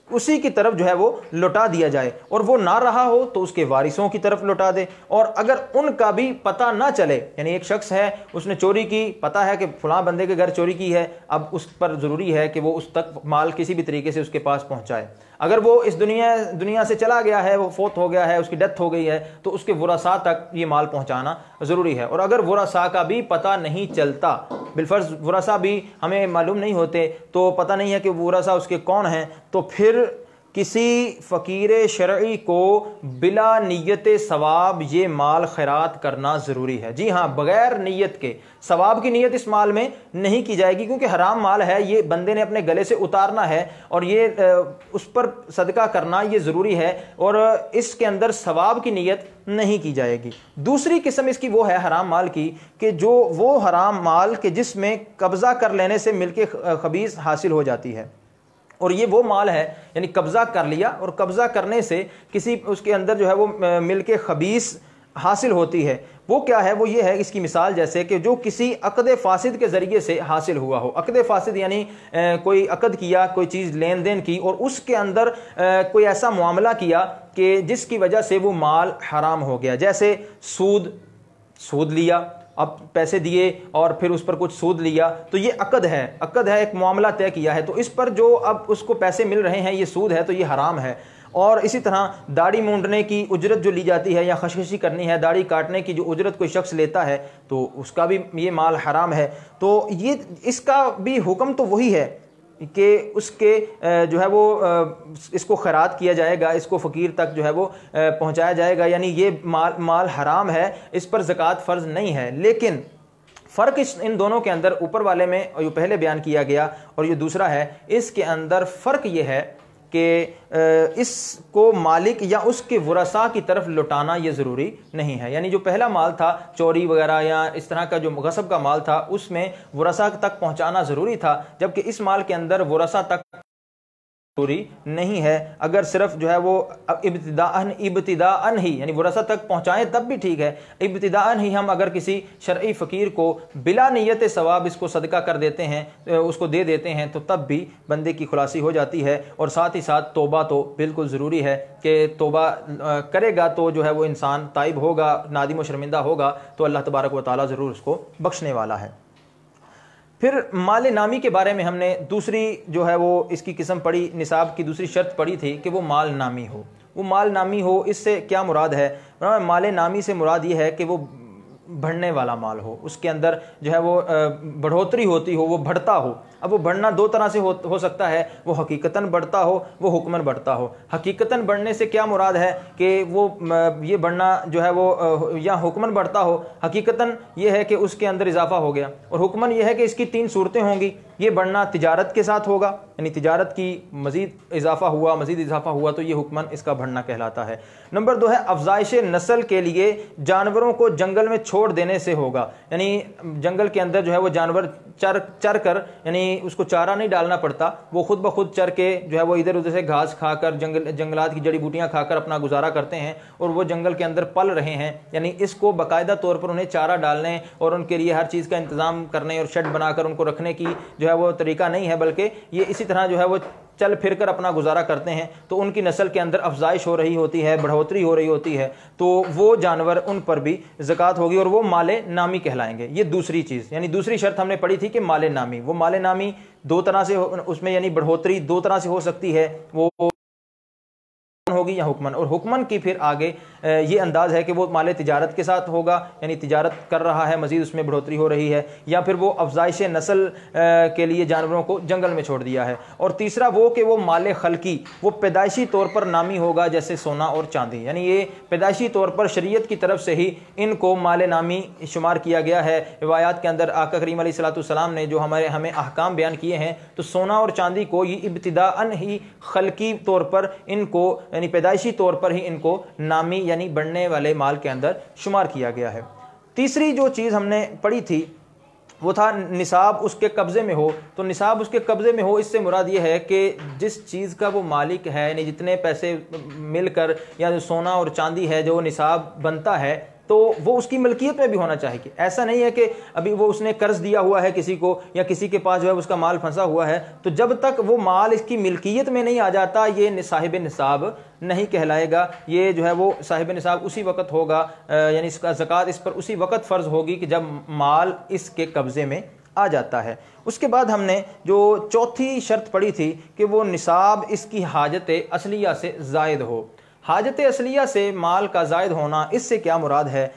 اسی کی طرف جو ہے وہ لوٹا دیا جائے، اور وہ نہ رہا ہو تو اس کے وارثوں کی طرف لوٹا دے، اور اگر ان کا بھی پتہ نہ چلے، یعنی ایک شخص ہے، اس نے چوری کی، پتہ ہے کہ فلاں بندے کے گھر چوری کی ہے، اب اس پر ضروری ہے کہ وہ اس تک مال کسی بھی طریقے سے اس کے پاس پہنچائے۔ اگر وہ اس دنیا سے چلا گیا ہے، وہ فوت ہو گیا ہے، اس کی ڈیتھ ہو گئی ہے، تو اس کے ورثاء تک یہ مال پہنچانا ضروری ہے، اور اگر ورثاء کا بھی پتہ نہیں چلتا، بالفرض ورثاء بھی ہمیں معلوم نہیں ہوتے، تو پتہ نہیں ہے کہ ورثاء اس کے کون ہیں، تو پھر کسی فقیر شرعی کو بلا نیت ثواب یہ مال خیرات کرنا ضروری ہے۔ جی ہاں، بغیر نیت کے، ثواب کی نیت اس مال میں نہیں کی جائے گی، کیونکہ حرام مال ہے، یہ بندے نے اپنے گلے سے اتارنا ہے، اور یہ اس پر صدقہ کرنا یہ ضروری ہے، اور اس کے اندر ثواب کی نیت نہیں کی جائے گی۔ دوسری قسم اس کی وہ ہے حرام مال کی کہ جو وہ حرام مال کہ جس میں قبضہ کر لینے سے ملک خبیث حاصل ہو جاتی ہے، اور یہ وہ مال ہے، یعنی قبضہ کر لیا، اور قبضہ کرنے سے کسی اس کے اندر جو ہے وہ ملک خبیث حاصل ہوتی ہے، وہ کیا ہے؟ وہ یہ ہے، اس کی مثال جیسے کہ جو کسی عقد فاسد کے ذریعے سے حاصل ہوا ہو۔ عقد فاسد یعنی کوئی عقد کیا، کوئی چیز لین دین کی، اور اس کے اندر کوئی ایسا معاملہ کیا کہ جس کی وجہ سے وہ مال حرام ہو گیا، جیسے سود لیا، اب پیسے دیے اور پھر اس پر کچھ سود لیا، تو یہ عقد ہے، ایک معاملہ طے کیا ہے، تو اس پر جو اب اس کو پیسے مل رہے ہیں یہ سود ہے، تو یہ حرام ہے۔ اور اسی طرح داڑھی مونڈنے کی اجرت جو لی جاتی ہے، یا خشخشی کرنی ہے، داڑھی کاٹنے کی جو اجرت کوئی شخص لیتا ہے، تو اس کا بھی یہ مال حرام ہے۔ تو یہ اس کا بھی حکم تو وہی ہے کہ اس کے جو ہے وہ اس کو خیرات کیا جائے گا، اس کو فقیر تک جو ہے وہ پہنچایا جائے گا، یعنی یہ مال حرام ہے، اس پر زکوٰۃ فرض نہیں ہے۔ لیکن فرق ان دونوں کے اندر، اوپر والے میں جو پہلے بیان کیا گیا اور یہ دوسرا ہے، اس کے اندر فرق یہ ہے کہ اس کو مالک یا اس کے ورثاء کی طرف لوٹانا یہ ضروری نہیں ہے، یعنی جو پہلا مال تھا، چوری وغیرہ یا اس طرح کا جو غصب کا مال تھا، اس میں ورثاء تک پہنچانا ضروری تھا، جبکہ اس مال کے اندر ورثاء تک ضروری نہیں ہے۔ اگر صرف جو ہے وہ ابتداءً ہی، یعنی ورثہ تک پہنچائیں تب بھی ٹھیک ہے، ابتداءً ہی ہم اگر کسی شرعی فقیر کو بلا نیت ثواب اس کو صدقہ کر دیتے ہیں، اس کو دے دیتے ہیں، تو تب بھی بندے کی خلاصی ہو جاتی ہے، اور ساتھ ہی ساتھ توبہ تو بالکل ضروری ہے کہ توبہ کرے گا تو جو ہے وہ انسان تائب ہوگا، نادم و شرمندہ ہوگا، تو اللہ تبارک و تعالیٰ ضرور اس کو بخشنے والا ہے۔ پھر مال نامی کے بارے میں ہم نے دوسری جو ہے وہ اس کی قسم پڑھی، نصاب کی دوسری شرط پڑھی تھی کہ وہ مال نامی ہو۔ وہ مال نامی ہو، اس سے کیا مراد ہے؟ مال نامی سے مراد یہ ہے کہ وہ بڑھنے والا مال ہو، اس کے اندر جو ہے وہ بڑھوتری ہوتی ہو، وہ بڑھتا ہو، اب وہ بڑھنا دو طرح سے ہو سکتا ہے، وہ حقیقتاً بڑھتا ہو، وہ حکماً بڑھتا ہو۔ حقیقتاً بڑھنے سے کیا مراد ہے کہ وہ یہ بڑھنا جو ہے وہ یا حکماً بڑھتا ہو، حقیقتاً یہ ہے کہ اس کے اندر اضافہ ہو گیا، اور حکماً یہ ہے کہ اس کی 3 صورتیں ہوں گی۔ یہ بڑھنا تجارت کے ساتھ ہوگا، یعنی تجارت کی مزید اضافہ ہوا تو یہ حکماً اس کا بڑھنا کہلاتا ہے۔ نمبر 2 ہے افزائش نسل کے لیے جانوروں کو جنگل میں چھوڑ دینے سے ہوگا، یعنی جنگل کے اندر جو ہے وہ جانور چر کر، یعنی اس کو چارہ نہیں ڈالنا پڑتا، وہ خود بخود چر کے جو ہے وہ ادھر ادھر سے گھاس کھا کر جنگلات کی جڑی بوٹیاں کھا کر اپنا گزارا کرتے ہیں، اور وہ جنگل کے اندر پل رہے ہیں۔ یعنی اس کو باقاعدہ طور پر انہیں چارہ ڈالنے اور ان کے لیے ہر چیز کا انتظام کرنے اور شیڈ بنا کر ان کو رکھنے کی جو ہے وہ طریقہ نہیں ہے، بلکہ یہ اسی طرح جو ہے وہ چل پھر کر اپنا گزارا کرتے ہیں، تو ان کی نسل کے اندر افزائش ہو رہی ہوتی ہے، بڑھوتری ہو رہی ہوتی ہے، تو وہ جانور ان پر بھی زکوٰۃ ہوگی اور وہ مال نامی کہلائیں گے۔ یہ دوسری چیز، یعنی دوسری شرط ہم نے پڑھی تھی کہ مال نامی، وہ مال نامی 2 طرح سے اس میں یعنی بڑھوتری 2 طرح سے ہو سکتی ہے، وہ ہوگی یا حکمن، اور حکمن کی پھر آگے یہ انداز ہے کہ وہ مال تجارت کے ساتھ ہوگا، یعنی تجارت کر رہا ہے، مزید اس میں بڑھوتری ہو رہی ہے، یا پھر وہ افزائش نسل کے لیے جانوروں کو جنگل میں چھوڑ دیا ہے۔ اور تیسرا وہ کہ وہ مال خلقی، وہ پیدائشی طور پر نامی ہوگا، جیسے سونا اور چاندی، یعنی یہ پیدائشی طور پر شریعت کی طرف سے ہی ان کو مال نامی شمار کیا گیا ہے۔ روایات کے اندر آقا کریم علیہ الصلوۃ والسلام نے جو ہمیں احکام بیان کیے ہیں، تو سونا اور چاندی کو یہ ابتداءً ہی خلقی طور پر ان کو یعنی پیدائشی طور پر ہی ان کو نامی یعنی بڑھنے والے مال کے اندر شمار کیا گیا ہے۔ تیسری جو چیز ہم نے پڑھی تھی وہ تھا نصاب اس کے قبضے میں ہو، تو نصاب اس کے قبضے میں ہو، اس سے مراد یہ ہے کہ جس چیز کا وہ مالک ہے، یعنی جتنے پیسے مل کر یا جو سونا اور چاندی ہے جو نصاب بنتا ہے، تو وہ اس کی ملکیت میں بھی ہونا چاہیے۔ ایسا نہیں ہے کہ ابھی وہ اس نے قرض دیا ہوا ہے کسی کو، یا کسی کے پاس جو ہے اس کا مال پھنسا ہوا ہے، تو جب تک وہ مال اس کی ملکیت میں نہیں آ جاتا یہ صاحب نصاب نہیں کہلائے گا۔ یہ جو ہے وہ صاحب نصاب اسی وقت ہوگا، یعنی اس کا زکوٰۃ اس پر اسی وقت فرض ہوگی کہ جب مال اس کے قبضے میں آ جاتا ہے۔ اس کے بعد ہم نے جو چوتھی شرط پڑھی تھی کہ وہ نصاب اس کی حاجت اصلیہ سے زائد ہو۔ حاجت اصلیہ سے مال کا زائد ہونا، اس سے کیا مراد ہے؟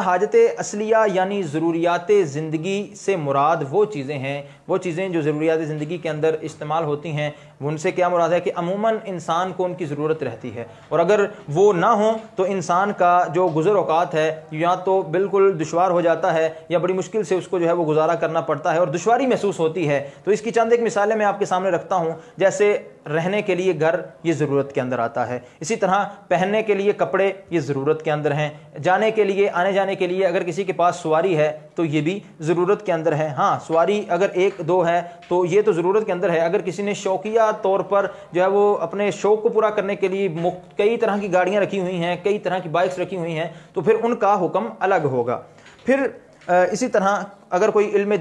حاجت اصلیہ یعنی ضروریات زندگی سے مراد وہ چیزیں ہیں، وہ چیزیں جو ضروریات زندگی کے اندر استعمال ہوتی ہیں، ان سے کیا مراد ہے کہ عموماً انسان کو ان کی ضرورت رہتی ہے، اور اگر وہ نہ ہوں تو انسان کا جو گزر اوقات ہے یا تو بالکل دشوار ہو جاتا ہے، یا بڑی مشکل سے اس کو جو ہے وہ گزارا کرنا پڑتا ہے اور دشواری محسوس ہوتی ہے۔ تو اس کی چند ایک مثالیں میں آپ کے سامنے رکھتا ہوں، جیسے رہنے کے لیے گھر یہ ضرورت کے اندر آتا ہے، اسی طرح پہننے کے لیے کپڑے یہ ضرورت کے اندر ہیں، جانے کے لیے آنے جانے کے لیے اگر کسی کے پاس سواری ہے تو یہ بھی ضرورت کے اندر ہے۔ ہاں سواری اگر 1-2 ہے تو یہ تو ضرورت کے اندر ہے، اگر کسی نے شوقیہ طور پر جو ہے وہ اپنے شوق کو پورا کرنے کے لیے کئی طرح کی گاڑیاں رکھی ہوئی ہیں، کئی طرح کی بائکس رکھی ہوئی ہیں، تو پھر ان کا حکم الگ ہوگا۔ پھر اسی طرح اگر کوئی علم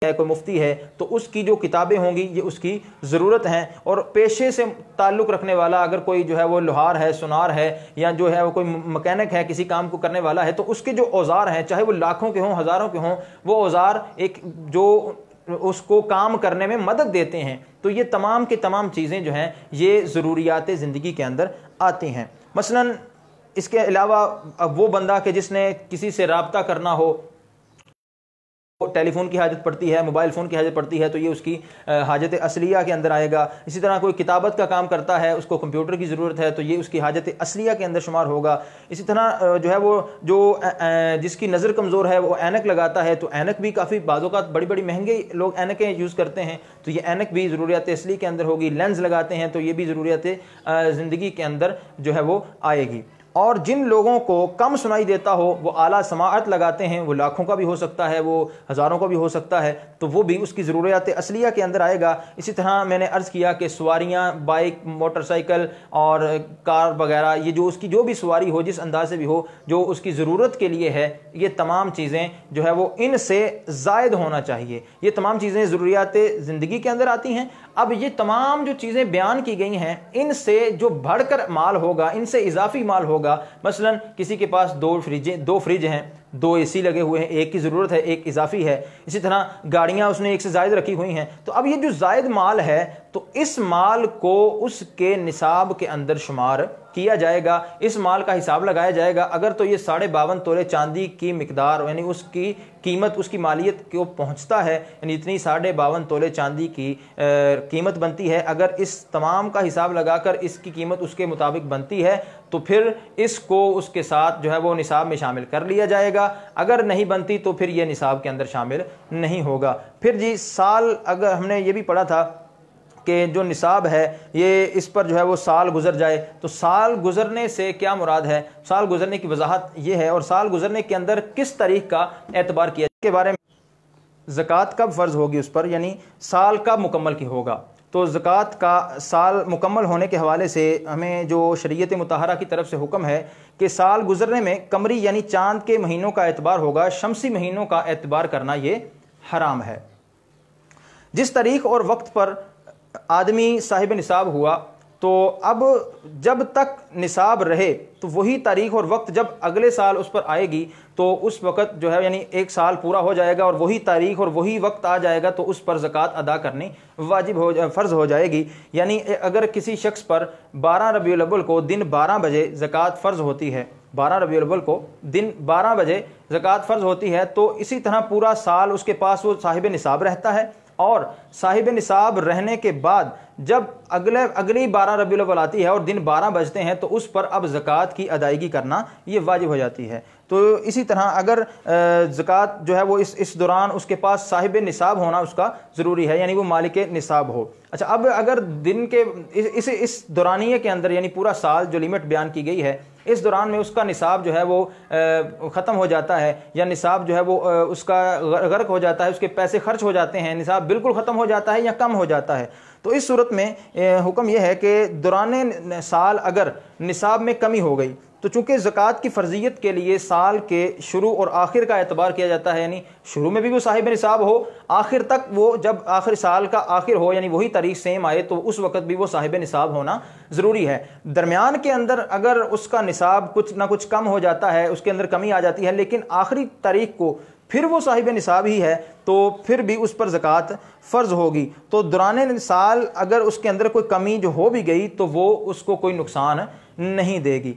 کوئی مفتی ہے تو اس کی جو کتابیں ہوں گی یہ اس کی ضرورت ہیں، اور پیشے سے تعلق رکھنے والا اگر کوئی جو ہے وہ لوہار ہے، سونار ہے، یا جو ہے وہ کوئی مکینک ہے، کسی کام کو کرنے والا ہے، تو اس کے جو اوزار ہیں چاہے وہ لاکھوں کے ہوں، ہزاروں کے ہوں، وہ اوزار ایک جو اس کو کام کرنے میں مدد دیتے ہیں، تو یہ تمام کے تمام چیزیں جو ہیں یہ ضروریات زندگی کے اندر آتی ہیں۔ مثلا اس کے علاوہ اب وہ بندہ کہ جس نے کسی سے رابطہ کرنا ہو، ٹیلی فون کی حاجت پڑتی ہے، موبائل فون کی حاجت پڑتی ہے، تو یہ اس کی حاجت اصلیہ کے اندر آئے گا۔ اسی طرح کوئی کتابت کا کام کرتا ہے، اس کو کمپیوٹر کی ضرورت ہے، تو یہ اس کی حاجت اصلیہ کے اندر شمار ہوگا۔ اسی طرح جو ہے وہ جو جس کی نظر کمزور ہے وہ اینک لگاتا ہے، تو اینک بھی کافی بعض اوقات بڑی بڑی مہنگے لوگ اینکیں یوز کرتے ہیں، تو یہ اینک بھی ضروریات اصلی کے اندر ہوگی۔ لینز لگاتے ہیں تو یہ بھی ضروریات زندگی کے اندر جو ہے وہ آئے گی۔ اور جن لوگوں کو کم سنائی دیتا ہو وہ اعلیٰ سماعت لگاتے ہیں، وہ لاکھوں کا بھی ہو سکتا ہے، وہ ہزاروں کا بھی ہو سکتا ہے، تو وہ بھی اس کی ضروریات اصلیہ کے اندر آئے گا۔ اسی طرح میں نے عرض کیا کہ سواریاں، بائک، موٹر سائیکل اور کار وغیرہ، یہ جو اس کی جو بھی سواری ہو، جس انداز سے بھی ہو، جو اس کی ضرورت کے لیے ہے، یہ تمام چیزیں جو ہے وہ ان سے زائد ہونا چاہیے۔ یہ تمام چیزیں ضروریات زندگی کے اندر آتی ہیں۔ اب یہ تمام جو چیزیں بیان کی گئی ہیں، ان سے جو بڑھ کر مال ہوگا، ان سے اضافی مال ہوگا، مثلا کسی کے پاس 2 فریج ہیں، 2 اے سی لگے ہوئے ہیں، ایک کی ضرورت ہے، ایک اضافی ہے، اسی طرح گاڑیاں اس نے ایک سے زائد رکھی ہوئی ہیں، تو اب یہ جو زائد مال ہے تو اس مال کو اس کے نصاب کے اندر شمار کیا جائے گا، اس مال کا حساب لگایا جائے گا، اگر تو یہ 52.5 تولے چاندی کی مقدار یعنی اس کی قیمت، اس کی مالیت کو پہنچتا ہے، یعنی اتنی 52.5 تولے چاندی کی قیمت بنتی ہے، اگر اس تمام کا حساب لگا کر اس کی قیمت اس کے مطابق بنتی ہے تو پھر اس کو اس کے ساتھ جو ہے وہ نصاب میں شامل کر لیا جائے گا، اگر نہیں بنتی تو پھر یہ نصاب کے اندر شامل نہیں ہوگا۔ پھر جی سال، اگر ہم نے یہ بھی پڑھا تھا کہ جو نصاب ہے یہ اس پر جو ہے وہ سال گزر جائے، تو سال گزرنے سے کیا مراد ہے؟ سال گزرنے کی وضاحت یہ ہے، اور سال گزرنے کے اندر کس تاریخ کا اعتبار کیا جائے کے بارے میں، زکوٰۃ کب فرض ہوگی اس پر، یعنی سال کب مکمل کی ہوگا۔ تو زکوٰۃ کا سال مکمل ہونے کے حوالے سے ہمیں جو شریعت مطہرہ کی طرف سے حکم ہے کہ سال گزرنے میں قمری یعنی چاند کے مہینوں کا اعتبار ہوگا، شمسی مہینوں کا اعتبار کرنا یہ حرام ہے۔ جس تاریخ اور وقت پر آدمی صاحب نصاب ہوا تو اب جب تک نصاب رہے تو وہی تاریخ اور وقت جب اگلے سال اس پر آئے گی تو اس وقت جو ہے یعنی ایک سال پورا ہو جائے گا اور وہی تاریخ اور وہی وقت آ جائے گا تو اس پر زکوٰۃ ادا کرنی فرض ہو جائے گی۔ یعنی اگر کسی شخص پر 12 ربیع الاول کو دن 12 بجے زکوٰۃ فرض ہوتی ہے، 12 ربیع الاول کو دن 12 بجے زکوٰۃ فرض ہوتی ہے، تو اسی طرح پورا سال اس کے پاس وہ صاحب نصاب رہتا ہے، اور صاحب نصاب رہنے کے بعد جب اگلی 12 ربیع الاول آتی ہے اور دن 12 بجتے ہیں تو اس پر اب زکوٰۃ کی ادائیگی کرنا یہ واجب ہو جاتی ہے۔ تو اسی طرح اگر زکوٰۃ جو ہے وہ اس دوران اس کے پاس صاحب نصاب ہونا اس کا ضروری ہے، یعنی وہ مالک نصاب ہو۔ اچھا، اب اگر دن کے اس دورانیے کے اندر یعنی پورا سال جو لمٹ بیان کی گئی ہے، اس دوران میں اس کا نصاب جو ہے وہ ختم ہو جاتا ہے، یا نصاب جو ہے وہ اس کا غرق ہو جاتا ہے، اس کے پیسے خرچ ہو جاتے ہیں، نصاب بالکل ختم ہو جاتا ہے یا کم ہو جاتا ہے، تو اس صورت میں حکم یہ ہے کہ دوران سال اگر نصاب میں کمی ہو گئی تو چونکہ زکوٰۃ کی فرضیت کے لیے سال کے شروع اور آخر کا اعتبار کیا جاتا ہے، یعنی شروع میں بھی وہ صاحب نصاب ہو، آخر تک وہ جب آخر سال کا آخر ہو یعنی وہی تاریخ سیم آئے تو اس وقت بھی وہ صاحب نصاب ہونا ضروری ہے۔ درمیان کے اندر اگر اس کا نصاب کچھ نہ کچھ کم ہو جاتا ہے، اس کے اندر کمی آ جاتی ہے، لیکن آخری تاریخ کو پھر وہ صاحب نصاب ہی ہے تو پھر بھی اس پر زکوٰۃ فرض ہوگی۔ تو دوران سال اگر اس کے اندر کوئی کمی جو ہو بھی گئی تو وہ اس کو کوئی نقصان نہیں دے گی،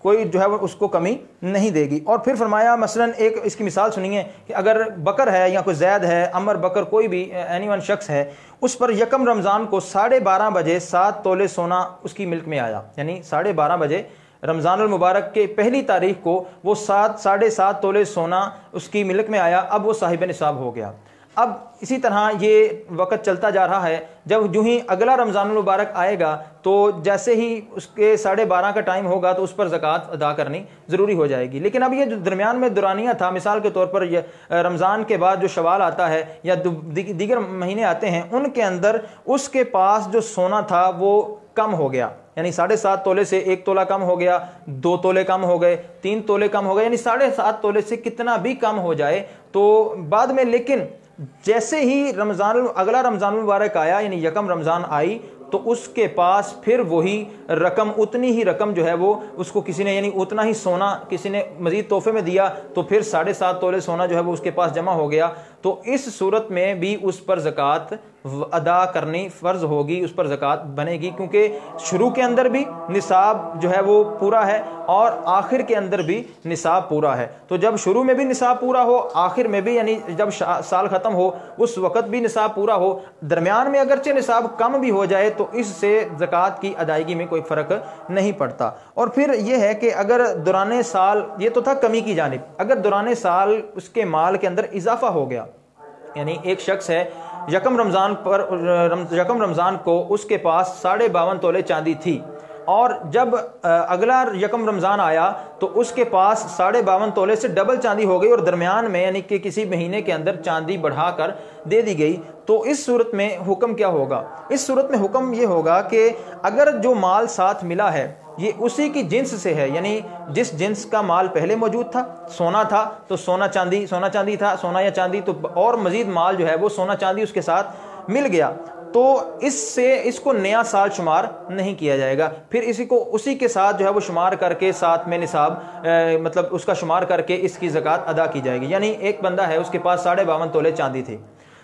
کوئی جو ہے وہ اس کو کمی نہیں دے گی۔ اور پھر فرمایا مثلا ایک اس کی مثال سنیے کہ اگر بکر ہے یا کوئی زید ہے، عمر بکر کوئی بھی اینی ون شخص ہے، اس پر یکم رمضان کو 12:30 بجے 7 تولے سونا اس کی ملک میں آیا، یعنی 12:30 بجے رمضان المبارک کے پہلی تاریخ کو وہ 7.5 تولے سونا اس کی ملک میں آیا، اب وہ صاحب نصاب ہو گیا۔ اب اسی طرح یہ وقت چلتا جا رہا ہے، جب جو ہی اگلا رمضان المبارک آئے گا تو جیسے ہی اس کے 12:30 کا ٹائم ہوگا تو اس پر زکوٰۃ ادا کرنی ضروری ہو جائے گی۔ لیکن اب یہ جو درمیان میں دورانیہ تھا، مثال کے طور پر یہ رمضان کے بعد جو شوال آتا ہے یا دیگر مہینے آتے ہیں، ان کے اندر اس کے پاس جو سونا تھا وہ کم ہو گیا، یعنی 7.5 تولے سے 1 تولہ کم ہو گیا، 2 تولے کم ہو گئے، 3 تولے کم ہو گئے، یعنی 7.5 تولے سے کتنا بھی کم ہو جائے تو بعد میں، لیکن جیسے ہی اگلا رمضان المبارک آیا یعنی یکم رمضان آئی تو اس کے پاس پھر وہی رقم، اتنی ہی رقم جو ہے وہ اس کو کسی نے یعنی اتنا ہی سونا کسی نے مزید تحفے میں دیا تو پھر 7.5 تولے سونا جو ہے وہ اس کے پاس جمع ہو گیا، تو اس صورت میں بھی اس پر زکوٰۃ ادا کرنی فرض ہوگی، اس پر زکوٰۃ بنے گی، کیونکہ شروع کے اندر بھی نصاب جو ہے وہ پورا ہے اور آخر کے اندر بھی نصاب پورا ہے۔ تو جب شروع میں بھی نصاب پورا ہو، آخر میں بھی یعنی جب سال ختم ہو اس وقت بھی نصاب پورا ہو، درمیان میں اگرچہ نصاب کم بھی ہو جائے تو اس سے زکوٰۃ کی ادائیگی میں کوئی فرق نہیں پڑتا۔ اور پھر یہ ہے کہ اگر دوران سال، یہ تو تھا کمی کی جانب، اگر دوران سال اس کے مال کے اندر اضافہ ہو گیا، یعنی ایک شخص ہے یکم رمضان کو اس کے پاس 52.5 تولے چاندی تھی، اور جب اگلا یکم رمضان آیا تو اس کے پاس 52.5 تولے سے ڈبل چاندی ہو گئی، اور درمیان میں یعنی کہ کسی مہینے کے اندر چاندی بڑھا کر دے دی گئی، تو اس صورت میں حکم کیا ہوگا؟ اس صورت میں حکم یہ ہوگا کہ اگر جو مال ساتھ ملا ہے یہ اسی کی جنس سے ہے، یعنی جس جنس کا مال پہلے موجود تھا، سونا تھا تو سونا چاندی تھا، سونا یا چاندی، تو اور مزید مال جو ہے وہ سونا چاندی اس کے ساتھ مل گیا، تو اس کو نیا سال شمار نہیں کیا جائے گا، پھر اسی کے ساتھ جو ہے وہ شمار کر کے ساتھ میں نصاب مطلب اس کا شمار کر کے اس کی زکوٰۃ ادا کی جائے گی۔ یعنی ایک بندہ ہے اس کے پاس 52.5 تولے چاندی تھی،